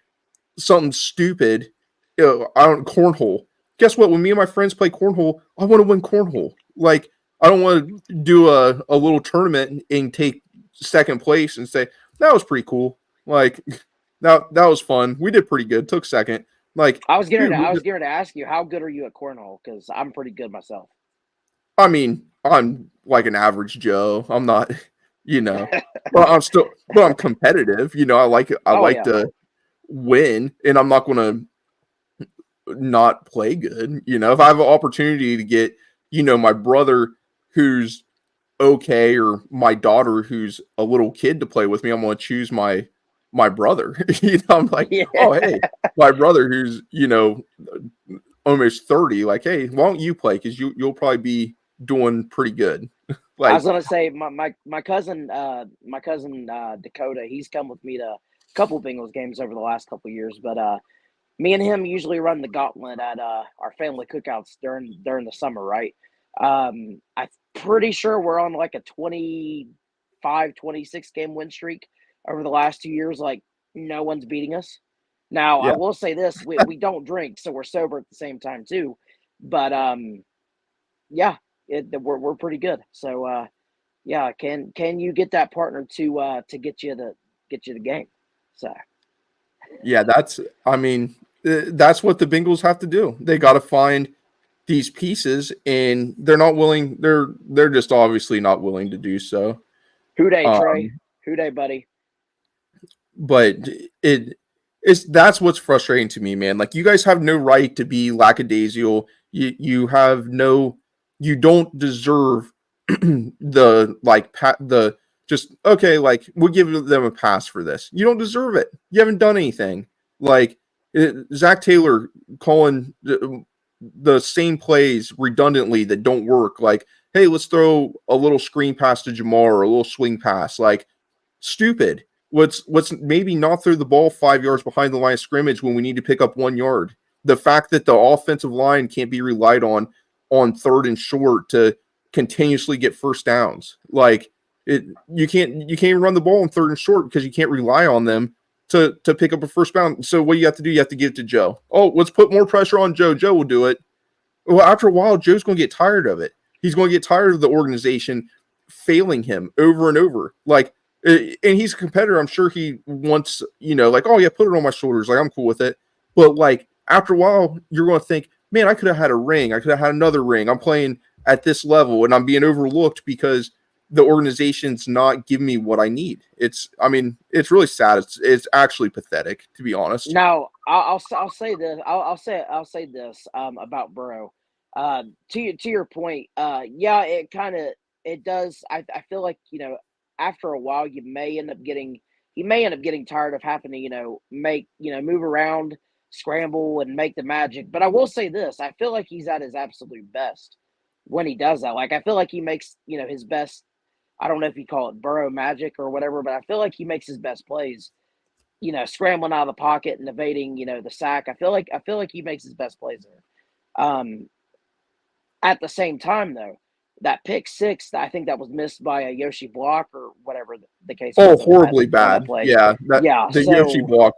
something stupid, cornhole. Guess what? When me and my friends play cornhole, I want to win cornhole. Like, I don't want to do a little tournament and take second place and say, that was pretty cool. Like, that was fun. We did pretty good. Took second. Like,
I was going to ask you, how good are you at cornhole? Because I'm pretty good myself.
I mean, I'm like an average Joe. I'm not, but I'm competitive. I like to win, and I'm not going to not play good. If I have an opportunity to get, my brother who's okay or my daughter who's a little kid to play with me, I'm going to choose my brother. I'm like, oh, hey, my brother who's, almost 30, like, hey, why don't you play? Because you'll probably be doing pretty good. Like,
I was gonna say my cousin Dakota, he's come with me to a couple Bengals games over the last couple years, but me and him usually run the gauntlet at our family cookouts during the summer, right? I'm pretty sure we're on like a 25, 26 game win streak over the last 2 years. Like, no one's beating us. Now,
yeah.
I will say this, we don't drink, so we're sober at the same time too. But we're pretty good. So can you get that partner to get you the game? So
yeah, that's what the Bengals have to do. They got to find these pieces, and they're not willing. They're just obviously not willing to do so.
Who day, Trey? Who day, buddy?
But that's what's frustrating to me, man. Like, you guys have no right to be lackadaisical. You don't deserve we'll give them a pass for this. You don't deserve it. You haven't done anything. Like, Zach Taylor calling the same plays redundantly that don't work. Like, hey, let's throw a little screen pass to Jamar or a little swing pass. Like, stupid. Let's maybe not throw the ball 5 yards behind the line of scrimmage when we need to pick up 1 yard. The fact that the offensive line can't be relied on third and short to continuously get first downs. Like, you can't run the ball on third and short because you can't rely on them to pick up a first down. So what you have to do, you have to give it to Joe. Oh, let's put more pressure on Joe. Joe will do it. Well, after a while, Joe's going to get tired of it. He's going to get tired of the organization failing him over and over. Like, and he's a competitor. I'm sure he wants, oh yeah, put it on my shoulders. Like, I'm cool with it. But like, after a while, you're going to think, man, I could have had a ring. I could have had another ring. I'm playing at this level and I'm being overlooked because the organization's not giving me what I need. I mean, it's really sad. It's actually pathetic, to be honest.
Now, I'll say this. I'll say this about Burrow. To your point, yeah, it does. I feel like after a while he may end up getting tired of having to make move around, scramble, and make the magic. But I will say this: I feel like he's at his absolute best when he does that. Like I feel like he makes his best. I don't know if you call it Burrow magic or whatever, but I feel like he makes his best plays scrambling out of the pocket and evading, the sack. I feel like he makes his best plays there. At the same time, though, that pick six, I think that was missed by a Yoshi block or whatever the case
Oh,
was
horribly
on that
bad.
play.
Yeah,
Yeah,
the Yoshi
so
block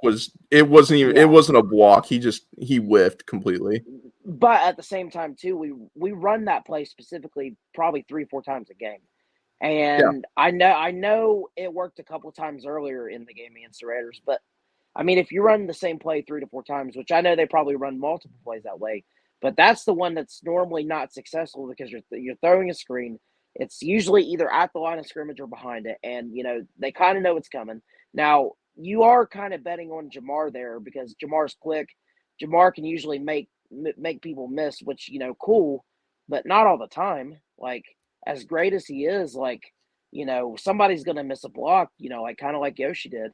it wasn't even, it
yeah.
wasn't a block. He whiffed completely.
But at the same time, too, we run that play specifically probably 3-4 times a game.
Yeah.
And I know it worked a couple times earlier in the game against the Raiders, but I mean, if you run the same play 3 to 4 times, which I know they probably run multiple plays that way, but that's the one that's normally not successful because you're throwing a screen. It's usually either at the line of scrimmage or behind it, and they kind of know it's coming. Now you are kind of betting on Jamar there because Jamar's quick. Jamar can usually make people miss, which cool, but not all the time. Like as great as he is, like somebody's gonna miss a block, like kind of like Yoshi did,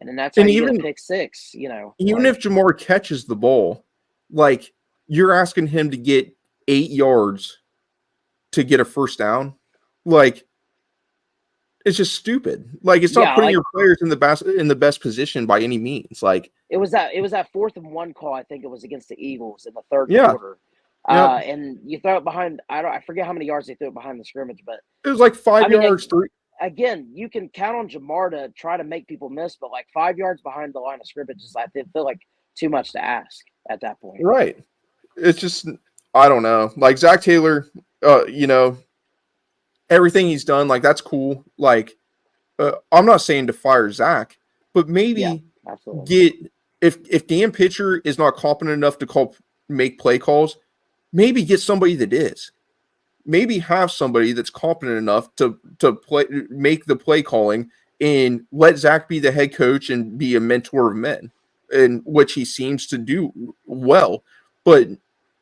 and then that's how
And
you get a
even
pick six.
even
Like
if Jamar catches the ball, like you're asking him to get 8 yards to get a first down, like it's just stupid. Like it's not
yeah,
putting
like
your players in the best position by any means. Like
it was that 4th and 1 call. I think it was against the Eagles in the third
yeah,
quarter.
yep.
And you throw it behind. I forget how many yards they threw it behind the scrimmage, but
It was like
I
five
mean,
yards, three.
again, you can count on Jamar to try to make people miss, but like 5 yards behind the line of scrimmage is I feel like too much to ask at that point.
Right. It's just I don't know. Like Zach Taylor, you know, everything he's done, like that's cool. Like I'm not saying to fire Zach, but
Yeah,
maybe
absolutely.
get if Dan Pitcher is not competent enough to make play calls, maybe get somebody that is. Maybe have somebody that's competent enough to make the play calling and let Zach be the head coach and be a mentor of men, in which he seems to do well. But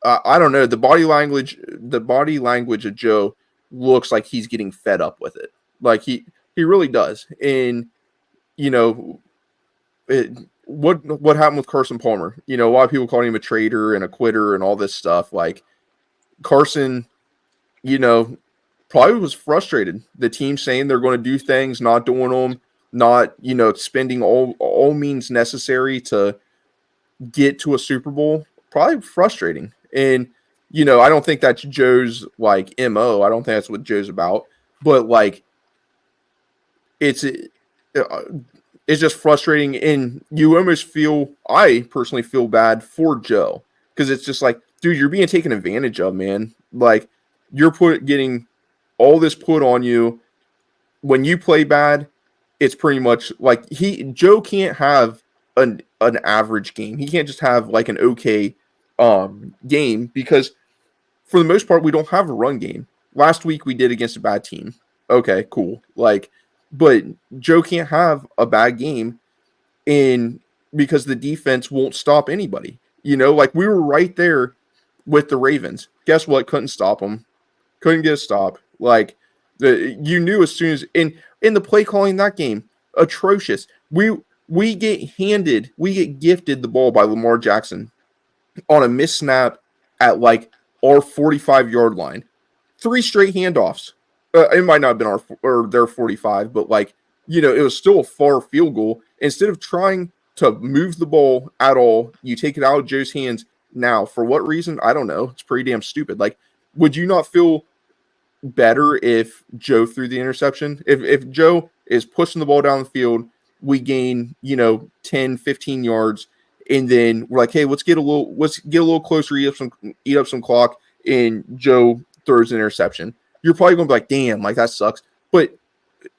I don't know, the body language of Joe looks like he's getting fed up with it. Like he really does. And you know, what happened with Carson Palmer? You know, a lot of people calling him a traitor and a quitter and all this stuff. Like Carson, you know, probably was frustrated. The team saying they're going to do things, not doing them, not spending all means necessary to get to a Super Bowl. Probably frustrating. And I don't think that's Joe's like MO. I don't think that's what Joe's about. But like, it's just frustrating, and you almost feel. I personally feel bad for Joe because it's just like, dude, you're being taken advantage of, man. Like you're getting all this put on you. When you play bad, it's pretty much like Joe can't have an average game. He can't just have like an okay game because for the most part we don't have a run game. Last week we did against a bad team. Okay, cool. Like, but Joe can't have a bad game in because the defense won't stop anybody. Like we were right there with the Ravens. Guess what? Couldn't stop them. Couldn't get a stop. Like you knew as soon as in the play calling that game, atrocious. We get gifted the ball by Lamar Jackson on a missed snap at like our 45-yard line. 3 straight handoffs. It might not have been their 45, but like it was still a far field goal. Instead of trying to move the ball at all, you take it out of Joe's hands. Now, for what reason? I don't know. It's pretty damn stupid. Like, would you not feel better if Joe threw the interception? If Joe is pushing the ball down the field, we gain 10, 15 yards, and then we're like, hey, let's get a little closer, eat up some clock, and Joe throws an interception. You're probably going to be like, damn, like that sucks. But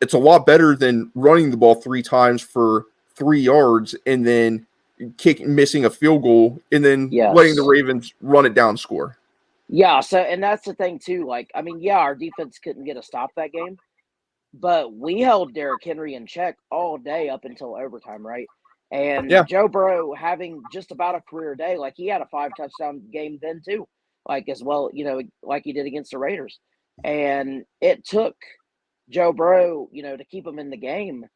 it's a lot better than running the ball 3 times for 3 yards and then missing a field goal and then letting the
Yes.
Ravens run it down and score.
Yeah, so and that's the thing too. Like, I mean, yeah, our defense couldn't get a stop that game, but we held Derrick Henry in check all day up until overtime, right?
Yeah,
And Joe Burrow having just about a career day, like he had a 5 touchdown game then too, like as well, like he did against the Raiders. And it took Joe Burrow, to keep him in the game.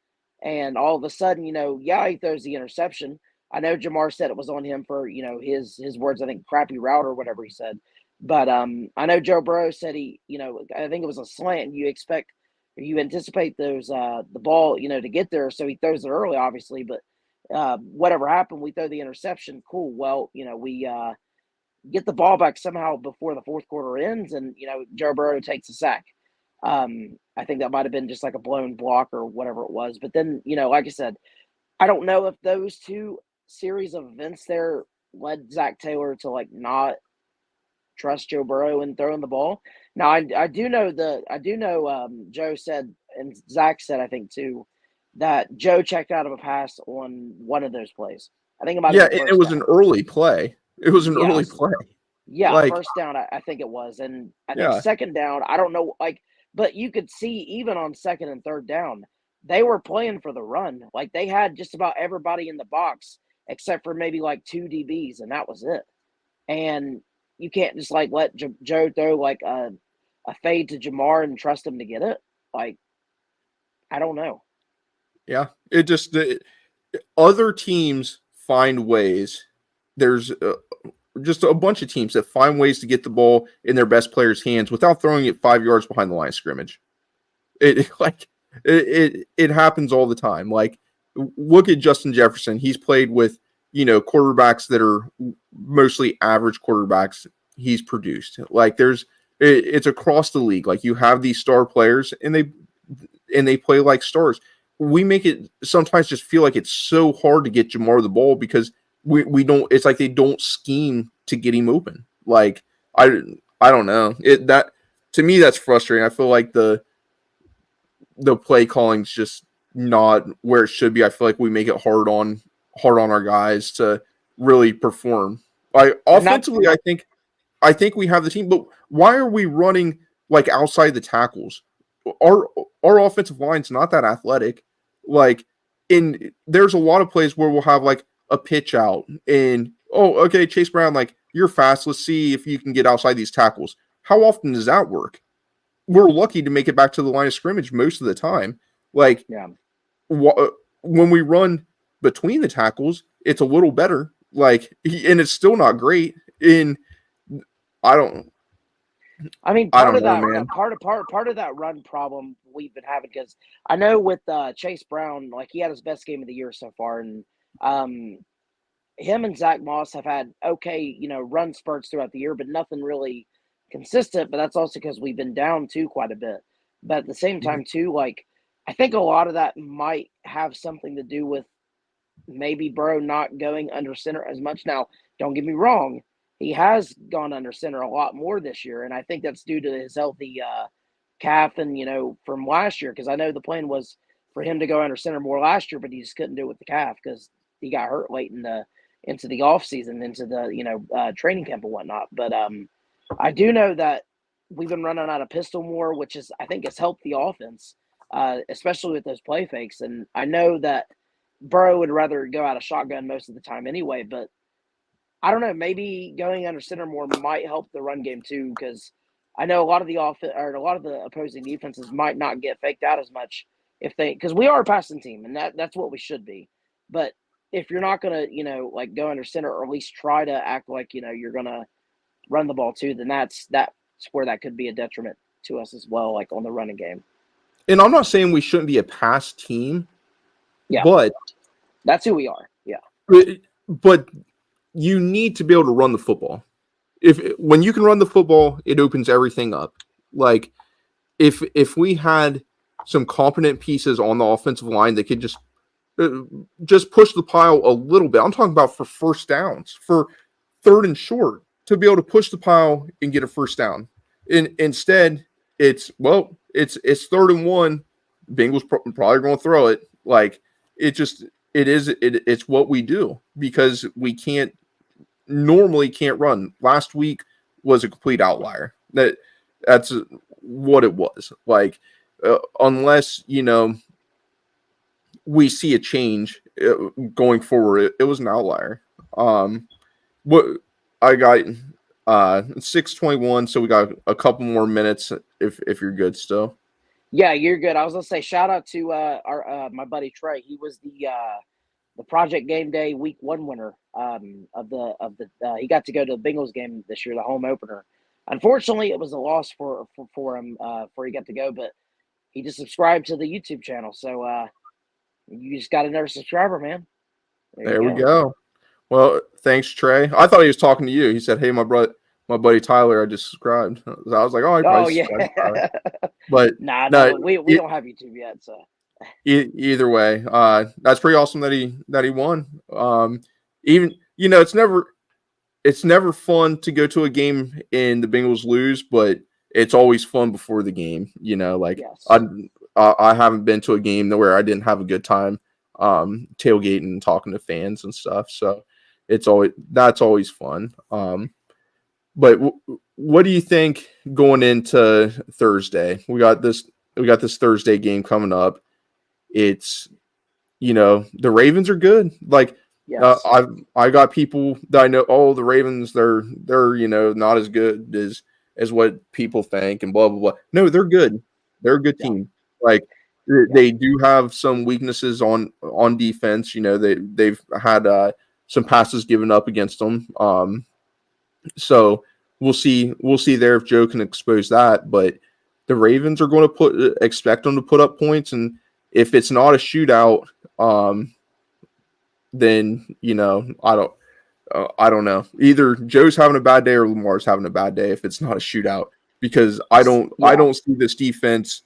And all of a sudden, yeah, he throws the interception. I know Jamar said it was on him for, his words, I think crappy route or whatever he said. But I know Joe Burrow said I think it was a slant. You anticipate those the ball, to get there, so he throws it early, obviously. But whatever happened, we throw the interception. Cool. Well, we get the ball back somehow before the fourth quarter ends, and Joe Burrow takes a sack. I think that might have been just like a blown block or whatever it was. But then, like I said, I don't know if those two series of events there led Zach Taylor to like not trust Joe Burrow in throwing the ball. Now I do know Joe said, and Zach said I think too, that Joe checked out of a pass on one of those plays. I think it might have
yeah,
been
it
first
was an
down.
early play. It was an early
Yes.
play.
Yeah,
Like,
first down, I think it was. And I think
yeah,
second down, I don't know, but you could see even on second and third down, they were playing for the run. Like they had just about everybody in the box except for maybe like two DBs, and that was it. And you can't just like let Joe throw like a fade to Jamar and trust him to get it. Like, I don't know.
yeah. It just other teams find ways. There's just a bunch of teams that find ways to get the ball in their best players' hands without throwing it 5 yards behind the line of scrimmage. It like it happens all the time. Like, look at Justin Jefferson. He's played with quarterbacks that are mostly average quarterbacks. He's produced like it's across the league. Like you have these star players and they play like stars. We make it sometimes just feel like it's so hard to get Jamar the ball because we don't. It's like they don't scheme to get him open. Like I don't know it that to me that's frustrating. I feel like the play calling's just not where it should be. I feel like we make it hard on our guys to really perform.
And that's
Offensively, I think we have the team, but why are we running like outside the tackles? Our offensive line's not that athletic. Like there's a lot of plays where we'll have like a pitch out and okay, Chase Brown, like you're fast. Let's see if you can get outside these tackles. How often does that work? We're lucky to make it back to the line of scrimmage most of the time. Like
yeah.
when we run between the tackles, it's a little better. Like, and it's still not great. In I don't,
I mean,
I
part
don't
of
know,
that
man.
part of that run problem we've been having, because I know with Chase Brown, like he had his best game of the year so far, and um, him and Zach Moss have had okay, run spurts throughout the year, but nothing really consistent. But that's also because we've been down too quite a bit. But at the same
Mhm.
time, too, like I think a lot of that might have something to do with maybe Burrow not going under center as much. Now, don't get me wrong, he has gone under center a lot more this year, and I think that's due to his healthy calf and from last year. Because I know the plan was for him to go under center more last year, but he just couldn't do it with the calf because he got hurt late into the off season, into the training camp and whatnot. But I do know that we've been running out of pistol more, which is I think has helped the offense, especially with those play fakes. And I know that Burrow would rather go out of shotgun most of the time anyway, but I don't know. Maybe going under center more might help the run game too, because I know a lot of the a lot of the opposing defenses might not get faked out as much if because we are a passing team, and that's what we should be. But if you're not gonna, like go under center or at least try to act like you're gonna run the ball too, then that's where that could be a detriment to us as well, like on the running game.
And I'm not saying we shouldn't be a pass team,
Yeah,
but
that's who we are. Yeah,
but you need to be able to run the football. If when you can run the football, it opens everything up. Like if we had some competent pieces on the offensive line that could just push the pile a little bit. I'm talking about for first downs, for third and short, to be able to push the pile and get a first down. Instead, it's third and one. Bengals probably going to throw it. Like it's what we do because we can't run. Last week was a complete outlier. That's what it was. Like unless we see a change going forward. It was an outlier. What I got 6:21, so we got a couple more minutes if you're good still.
Yeah, you're good. I was gonna say shout out to our my buddy Trey. He was the Project Game Day Week 1 winner of the he got to go to the Bengals game this year, the home opener. Unfortunately, it was a loss for him before he got to go, but he just subscribed to the YouTube channel. So you just got another subscriber, man. There you
There we
go.
go. Well, thanks, Trey. I thought he was talking to you. He said, "Hey, my buddy Tyler, I just subscribed." I was like, "Oh, he probably
Oh yeah.
subscribed to Tyler." But
Nah,
no,
no, we don't have YouTube yet, so
either way, that's pretty awesome that he won. Even it's never fun to go to a game and the Bengals lose, but it's always fun before the game. Like
yes.
I haven't been to a game where I didn't have a good time tailgating and talking to fans and stuff. So that's always fun. But what do you think going into Thursday? We got this Thursday game coming up. It's the Ravens are good. Like
Yes.
I got people that I know. Oh, the Ravens, they're not as good as what people think and blah blah blah. No, they're good. They're a good
Yeah.
team. Like
Yeah.
they do have some weaknesses on defense. They've had some passes given up against them. So we'll see there if Joe can expose that. But the Ravens are going to expect them to put up points, and if it's not a shootout, then I don't know. Either Joe's having a bad day or Lamar's having a bad day if it's not a shootout, because I don't see this defense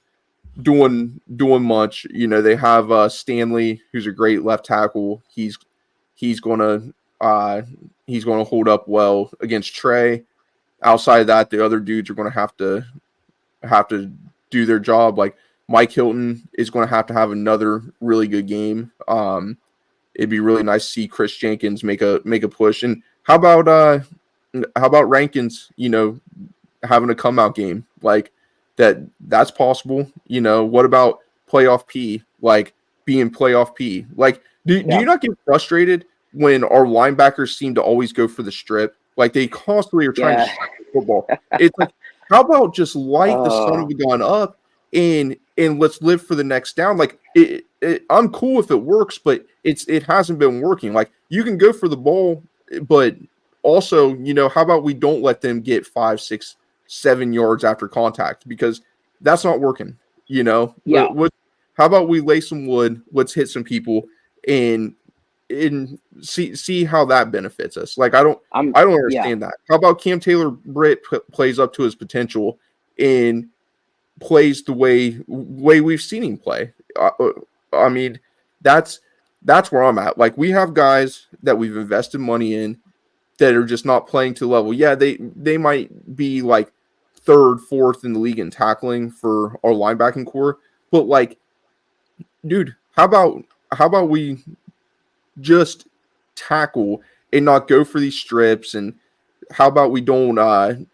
doing much. They have Stanley, who's a great left tackle. He's gonna hold up well against Trey. Outside of that, the other dudes are gonna have to do their job. Like Mike Hilton is going to have another really good game. It'd be really nice to see Chris Jenkins make a push. And how about Rankins? Having a come out game like that. That's possible. What about playoff P? Like being playoff P. Like do you not get frustrated when our linebackers seem to always go for the strip? Like they constantly are trying to strip the football. It's like, how about just light the son of a gun up and let's live for the next down? Like I'm cool if it works, but it hasn't been working. Like you can go for the ball, but also, how about we don't let them get 5, 6, 7 yards after contact, because that's not working.
Yeah.
How about we lay some wood? Let's hit some people and see how that benefits us. Like I don't understand that. How about Cam Taylor-Britt plays up to his potential and plays the way we've seen him play? I mean, that's where I'm at. Like we have guys that we've invested money in that are just not playing to the level. Yeah, they might be like third, fourth in the league in tackling for our linebacking core, but like, dude, how about we just tackle and not go for these strips? And how about we don't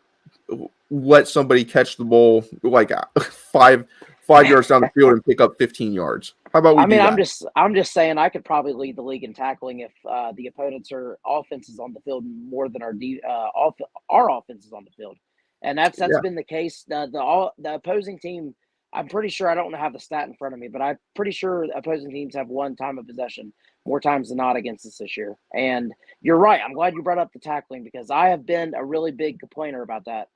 let somebody catch the ball like 5 yards down the field and pick up 15 yards? How about we do that?
I'm just saying I could probably lead the league in tackling if the opponents are offenses on the field more than our offenses on the field, and that's been the case. The opposing team, I'm pretty sure, I don't have the stat in front of me, but I'm pretty sure opposing teams have won time of possession more times than not against us this year. And you're right. I'm glad you brought up the tackling, because I have been a really big complainer about that.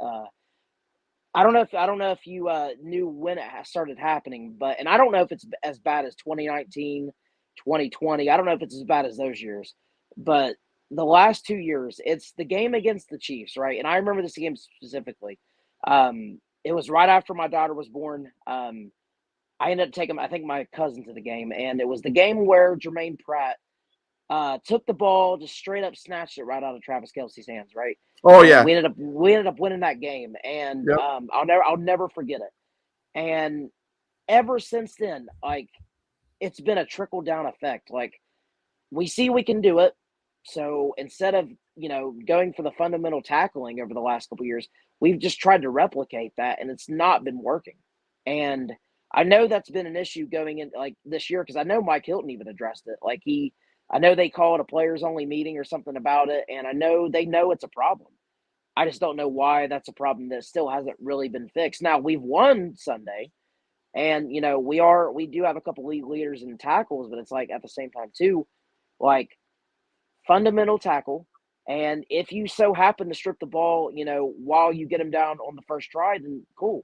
I don't know if you knew when it started happening, and I don't know if it's as bad as 2019, 2020. I don't know if it's as bad as those years, but the last 2 years, it's the game against the Chiefs, right? And I remember this game specifically. It was right after my daughter was born. I ended up taking, I think, my cousin to the game, and it was the game where Jermaine Pratt took the ball, just straight up snatched it right out of Travis Kelce's hands, right?
Oh
And
yeah.
we ended up winning that game, and
Yep.
I'll never forget it. And ever since then, like, it's been a trickle down effect. Like, we see we can do it, so instead of going for the fundamental tackling over the last couple of years, we've just tried to replicate that, and it's not been working. And I know that's been an issue going in like this year because I know Mike Hilton even addressed it. Like I know they called a players only meeting or something about it, and I know they know it's a problem. I just don't know why that's a problem that still hasn't really been fixed. Now we've won Sunday, and we do have a couple league leaders in tackles, but it's like at the same time too, like fundamental tackle. And if you so happen to strip the ball, while you get him down on the first try, then cool.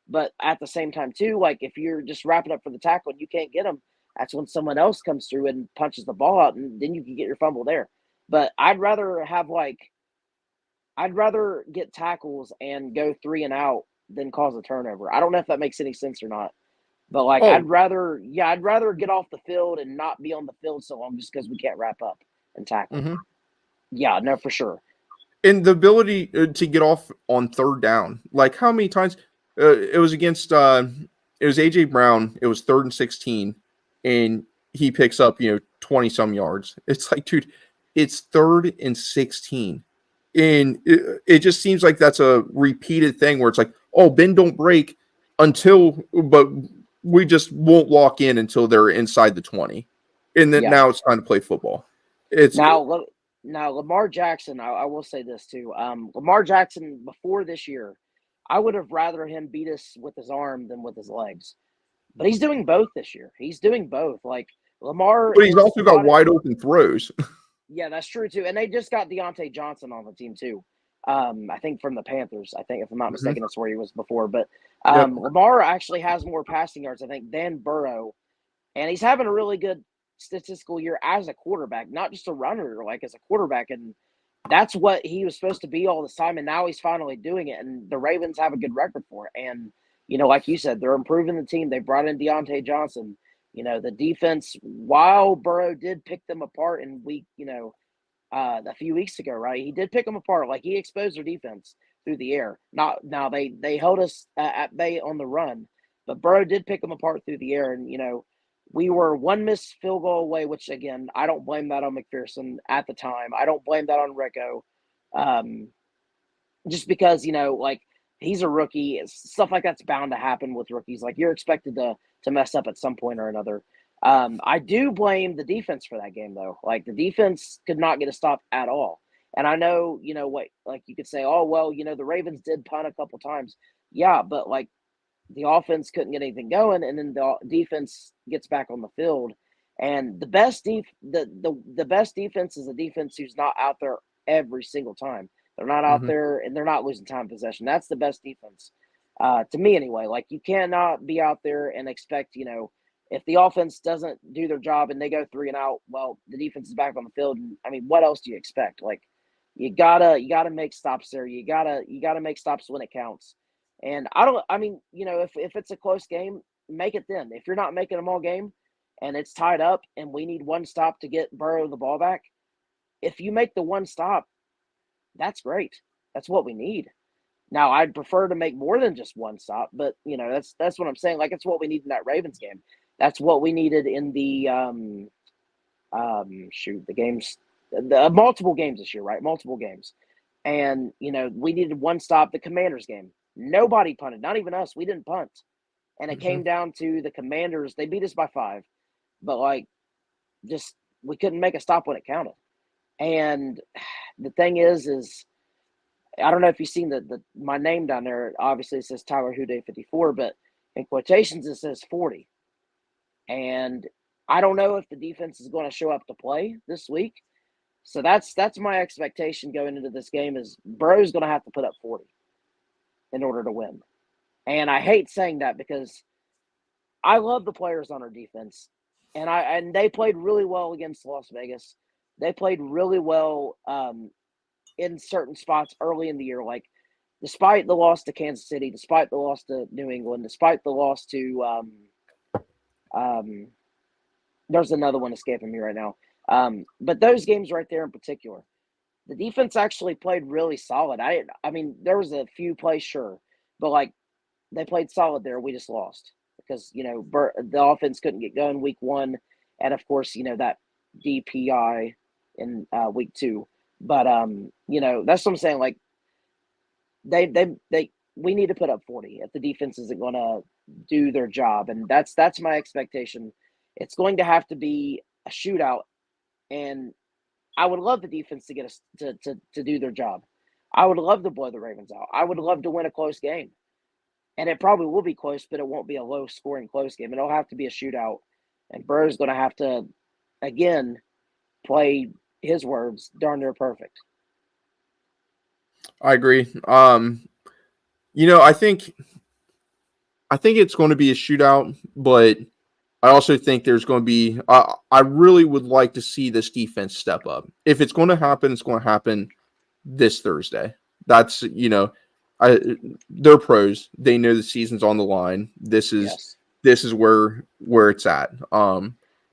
But at the same time, too, like if you're just wrapping up for the tackle and you can't get him, that's when someone else comes through and punches the ball out, and then you can get your fumble there. But I'd rather get tackles and go 3 and out than cause a turnover. I don't know if that makes any sense or not. But like
Oh,
I'd rather get off the field and not be on the field so long just because we can't wrap up and tackle.
mhm.
Yeah, no, for sure.
And the ability to get off on third down. Like how many times it was against it was AJ Brown. It was 3rd and 16, and he picks up 20 some yards. It's like, dude, it's 3rd and 16, and it just seems like that's a repeated thing where it's like, oh, bend don't break but we just won't lock in until they're inside the 20, and then
Yeah.
now it's time to play football. It's
Now Lamar Jackson, I will say this too. Lamar Jackson before this year, I would have rather him beat us with his arm than with his legs. But he's doing both this year. He's doing both. Like Lamar
but he's
is
also got
not.
wide open throws.
Yeah, that's true too. And they just got Deontay Johnson on the team too. I think from the Panthers. I think if I'm not
Mhm.
mistaken, that's where he was before. But
Yep.
Lamar actually has more passing yards, I think, than Burrow, and he's having a really good statistical year as a quarterback, not just a runner, like as a quarterback. And that's what he was supposed to be all this time. And now he's finally doing it. And the Ravens have a good record for it. And, like you said, they're improving the team. They brought in Deontay Johnson. The defense, while Burrow did pick them apart in a few weeks ago, right? He did pick them apart. Like he exposed their defense through the air. Not now they held us at bay on the run, but Burrow did pick them apart through the air. And we were one missed field goal away, which again I don't blame that on McPherson at the time. I don't blame that on Rico, um, just because like he's a rookie. Stuff like that's bound to happen with rookies. Like you're expected to mess up at some point or another. I do blame the defense for that game though. Like the defense could not get a stop at all. And I know, what, like you could say, oh well, the Ravens did punt a couple times. Yeah, but like the offense couldn't get anything going, and then the defense gets back on the field. And the best defense is a defense who's not out there every single time. They're not out
Mhm.
there and they're not losing time possession. That's the best defense, to me anyway. Like you cannot be out there and expect if the offense doesn't do their job and they go 3 and out, well, the defense is back on the field. And I mean, what else do you expect? Like you gotta make stops there. You gotta make stops when it counts. And I mean, if it's a close game, make it then. If you're not making them all game and it's tied up and we need one stop to get Burrow the ball back, if you make the one stop, that's great. That's what we need. Now, I'd prefer to make more than just one stop, but that's what I'm saying. Like it's what we need in that Ravens game. That's what we needed in the the games, the multiple games this year, right? Multiple games. And we needed one stop. The Commanders game, nobody punted, not even us. We didn't punt, and it came
Mhm.
down to the Commanders. They beat us by 5, but like just we couldn't make a stop when it counted. And the thing is I don't know if you've seen the my name down there. Obviously, it says Tyler Huday 54, but in quotations it says 40. And I don't know if the defense is going to show up to play this week. So that's my expectation going into this game is Burrow's going to have to put up 40 in order to win. And I hate saying that because I love the players on our defense, and they played really well against Las Vegas. They played really well in certain spots early in the year, like despite the loss to Kansas City, despite the loss to New England, despite the loss to um, there's another one escaping me right now. But those games right there in particular, the defense actually played really solid. I mean, there was a few plays, sure, but like they played solid there. We just lost because the offense couldn't get going week 1, and of course that DPI in week 2. But that's what I'm saying. Like they we need to put up 40 if the defense isn't going to do their job, and that's my expectation. It's going to have to be a shootout, and I would love the defense to get us to do their job. I would love to blow the Ravens out. I would love to win a close game, and it probably will be close, but it won't be a low scoring close game. It'll have to be a shootout, and Burrow's going to have to again play his words darn near perfect.
I agree. I think it's going to be a shootout, but I also think there's going to be. I really would like to see this defense step up. If it's going to happen, it's going to happen this Thursday. That's they're pros. They know the season's on the line. This is where it's at.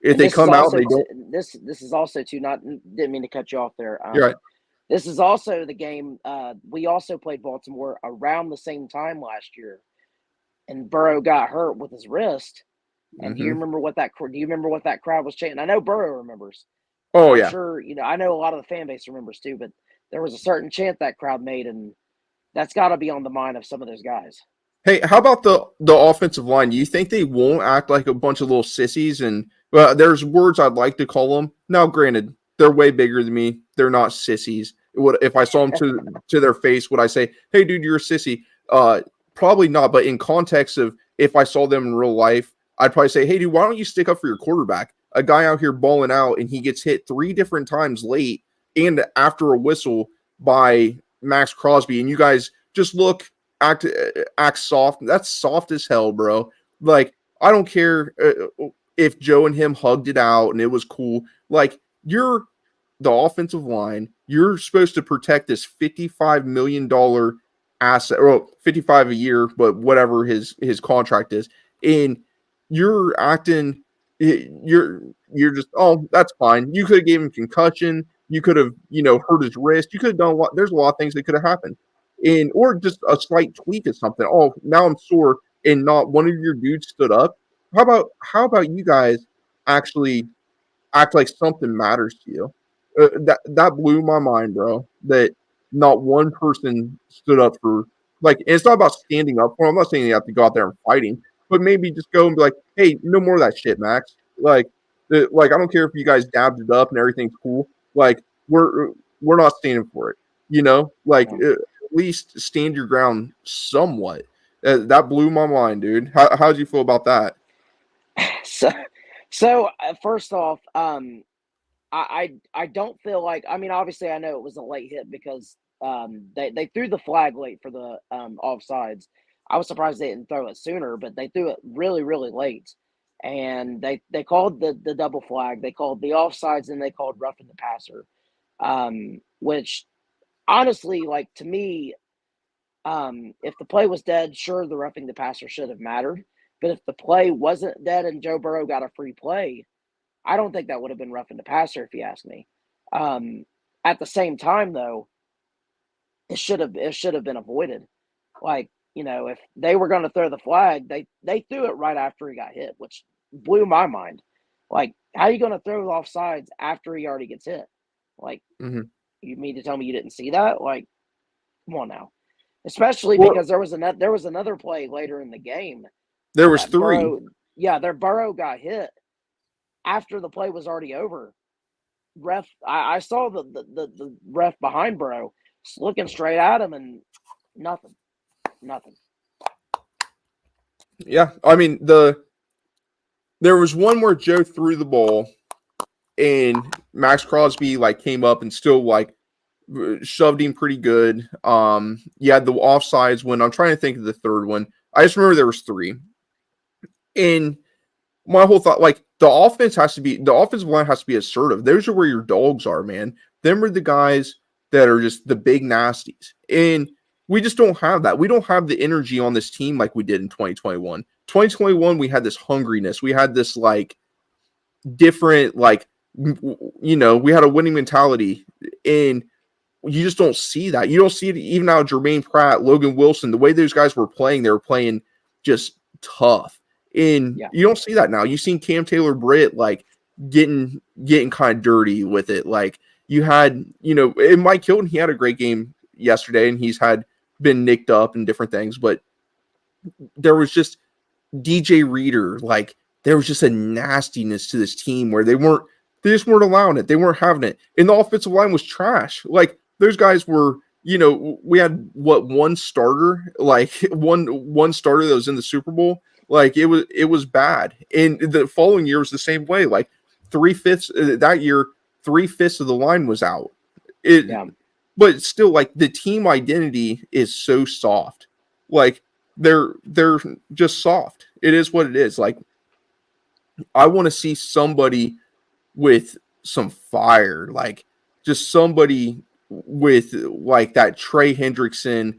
If they come out, they don't.
This is also too. Not didn't mean to cut you off there.
You're right.
This is also the game. We also played Baltimore around the same time last year, and Burrow got hurt with his wrist. And do you remember what that crowd was chanting? I know Burrow remembers.
Oh,
I'm
yeah.
sure, I know a lot of the fan base remembers too, but there was a certain chant that crowd made, and that's got to be on the mind of some of those guys.
Hey, how about the offensive line? Do you think they won't act like a bunch of little sissies? And there's words I'd like to call them. Now, granted, they're way bigger than me. They're not sissies. If I saw them to their face, would I say, "Hey, dude, you're a sissy"? Probably not. But in context of if I saw them in real life, I'd probably say, "Hey, dude, why don't you stick up for your quarterback? A guy out here balling out, and he gets hit 3 different times late and after a whistle by Max Crosby, and you guys just act soft. That's soft as hell, bro. Like, I don't care if Joe and him hugged it out and it was cool. Like, you're the offensive line. You're supposed to protect this $55 million asset, or 55 a year, but whatever his contract is, and you're acting, you're just, oh, that's fine. You could have gave him concussion. You could have, hurt his wrist. You could have done a lot. There's a lot of things that could have happened, or just a slight tweak of something. Oh, now I'm sore, and not one of your dudes stood up. How about you guys actually act like something matters to you? That blew my mind, bro. That not one person stood up for, like, and it's not about standing up for him. I'm not saying you have to go out there and fighting, but maybe just go and be like, hey, no more of that shit, Max. Like I don't care if you guys dabbed it up and everything's cool. Like, we're not standing for it. At least stand your ground somewhat. That blew my mind, dude. How'd you feel about that?
So first off, I don't feel like, I mean, obviously I know it was a late hit because they threw the flag late for the offsides. I was surprised they didn't throw it sooner, but they threw it really, really late. And they called the double flag, they called the offsides, and they called roughing the passer. Which honestly, like, to me, if the play was dead, sure, the roughing the passer should have mattered. But if the play wasn't dead and Joe Burrow got a free play, I don't think that would have been roughing the passer, if you ask me. At the same time, though, it should have been avoided. Like, if they were going to throw the flag, they threw it right after he got hit, which blew my mind. Like, how are you going to throw it offsides after he already gets hit? Like, you mean to tell me you didn't see that? Like, come on now. Especially because there was another play later in the game.
There was 3.
Burrow got hit after the play was already over. I saw the ref behind Burrow looking straight at him, and nothing.
Yeah, I mean, there was one where Joe threw the ball and Max Crosby came up and still shoved him pretty good. You had the offsides when, I'm trying to think of the third one. I just remember there was 3. And my whole thought, the offensive line has to be assertive. Those are where your dogs are, man. Them are the guys that are just the big nasties. And we just don't have that. We don't have the energy on this team like we did in 2021. 2021, we had this hungriness. We had this different, we had a winning mentality. And you just don't see that. You don't see it even now. Jermaine Pratt, Logan Wilson, the way those guys were playing, they were playing just tough. And you don't see that now. You've seen Cam Taylor-Britt getting kind of dirty with it. You had, and Mike Hilton, he had a great game yesterday, and he's been nicked up and different things, but there was just DJ Reader, like there was just a nastiness to this team where they just weren't allowing it. They weren't having it. And the offensive line was trash. Like those guys were, we had one starter, like one starter that was in the Super Bowl. Like it was bad. And the following year was the same way. Like 3/5 that year, 3/5 of the line was out. But still, like the team identity is so soft. Like they're just soft. It is what it is. Like I want to see somebody with some fire, like just somebody with like that Trey Hendrickson,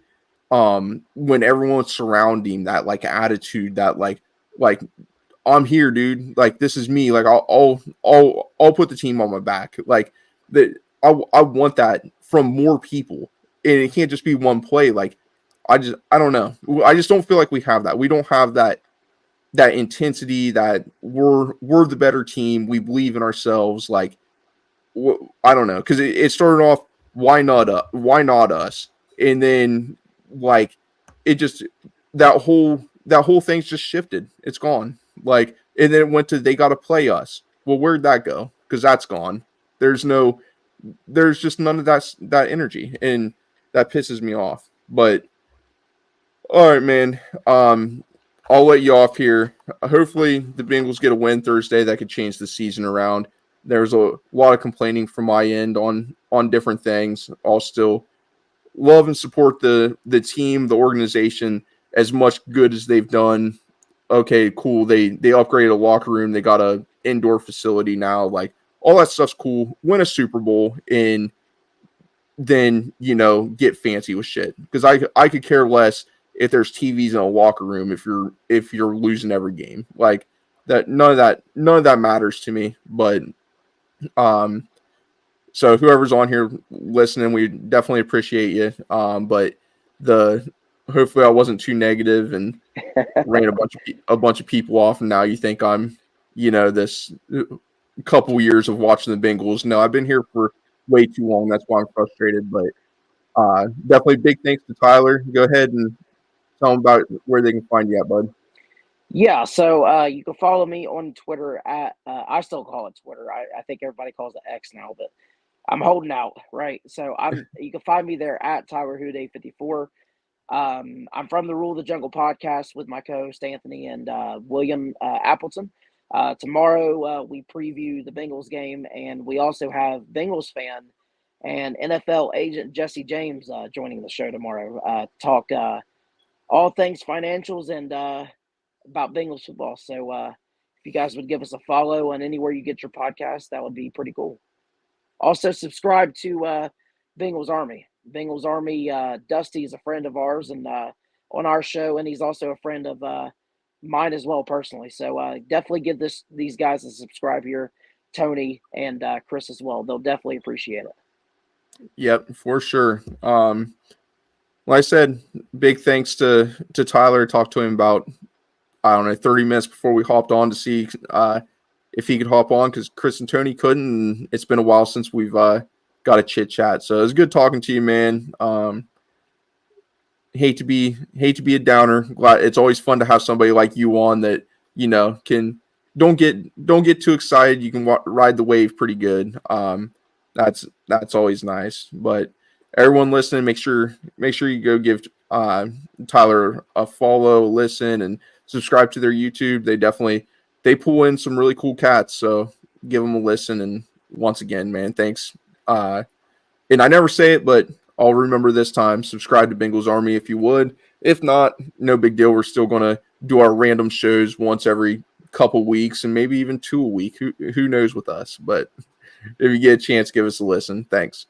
when everyone's surrounding him, that like attitude, that like I'm here, dude. Like this is me. Like I'll put the team on my back. Like that. I want that from more people, and it can't just be one play. Like I don't know. I just don't feel like we have that. We don't have that intensity, that we're the better team. We believe in ourselves. Like I don't know, because it started off why not us, and then like it just that whole thing's just shifted. It's gone. Like and then it went to they got to play us. Well, where'd that go? Because that's gone. There's just none of that energy, and that pisses me off. But all right, man. I'll let you off here. Hopefully, the Bengals get a win Thursday that could change the season around. There's a lot of complaining from my end on different things. I'll still love and support the team, the organization, as much good as they've done. Okay, cool. They upgraded a locker room. They got a indoor facility now. Like all that stuff's cool. Win a Super Bowl and then get fancy with shit. Because I could care less if there's TVs in a locker room if you're losing every game. Like that none of that matters to me. But so whoever's on here listening, we definitely appreciate you. But hopefully I wasn't too negative and ran a bunch of people off, and now you think I'm this couple years of watching the Bengals. No, I've been here for way too long. That's why I'm frustrated. But definitely big thanks to Tyler. Go ahead and tell them about where they can find you at, bud.
Yeah, so you can follow me on Twitter at I still call it Twitter. I think everybody calls it X now, but I'm holding out, right? So you can find me there at Tyler Houday 54. I'm from the Rule of the Jungle podcast with my co-host Anthony and William Appleton. Tomorrow we preview the Bengals game, and we also have Bengals fan and NFL agent Jesse James joining the show tomorrow. Talk all things financials and about Bengals football. So if you guys would give us a follow on anywhere you get your podcast, that would be pretty cool. Also subscribe to Bengals Army. Bengals Army, Dusty is a friend of ours and on our show, and he's also a friend of mine as well personally. So definitely give these guys a subscribe here, Tony and Chris as well. They'll definitely appreciate it.
Yep, for sure. Like I said, big thanks to Tyler. Talked to him about, I don't know, 30 minutes before we hopped on to see if he could hop on, because Chris and Tony couldn't. And it's been a while since we've got a chit chat. So it was good talking to you, man. Hate to be a downer. Glad it's always fun to have somebody like you on that can don't get too excited. You can ride the wave pretty good. That's always nice. But everyone listening, make sure you go give Tyler a follow, listen, and subscribe to their YouTube. They pull in some really cool cats, so give them a listen. And once again, man, thanks. And I never say it, but I'll remember this time. Subscribe to Bengals Army if you would. If not, no big deal. We're still going to do our random shows once every couple weeks and maybe even 2 a week. Who knows with us? But if you get a chance, give us a listen. Thanks.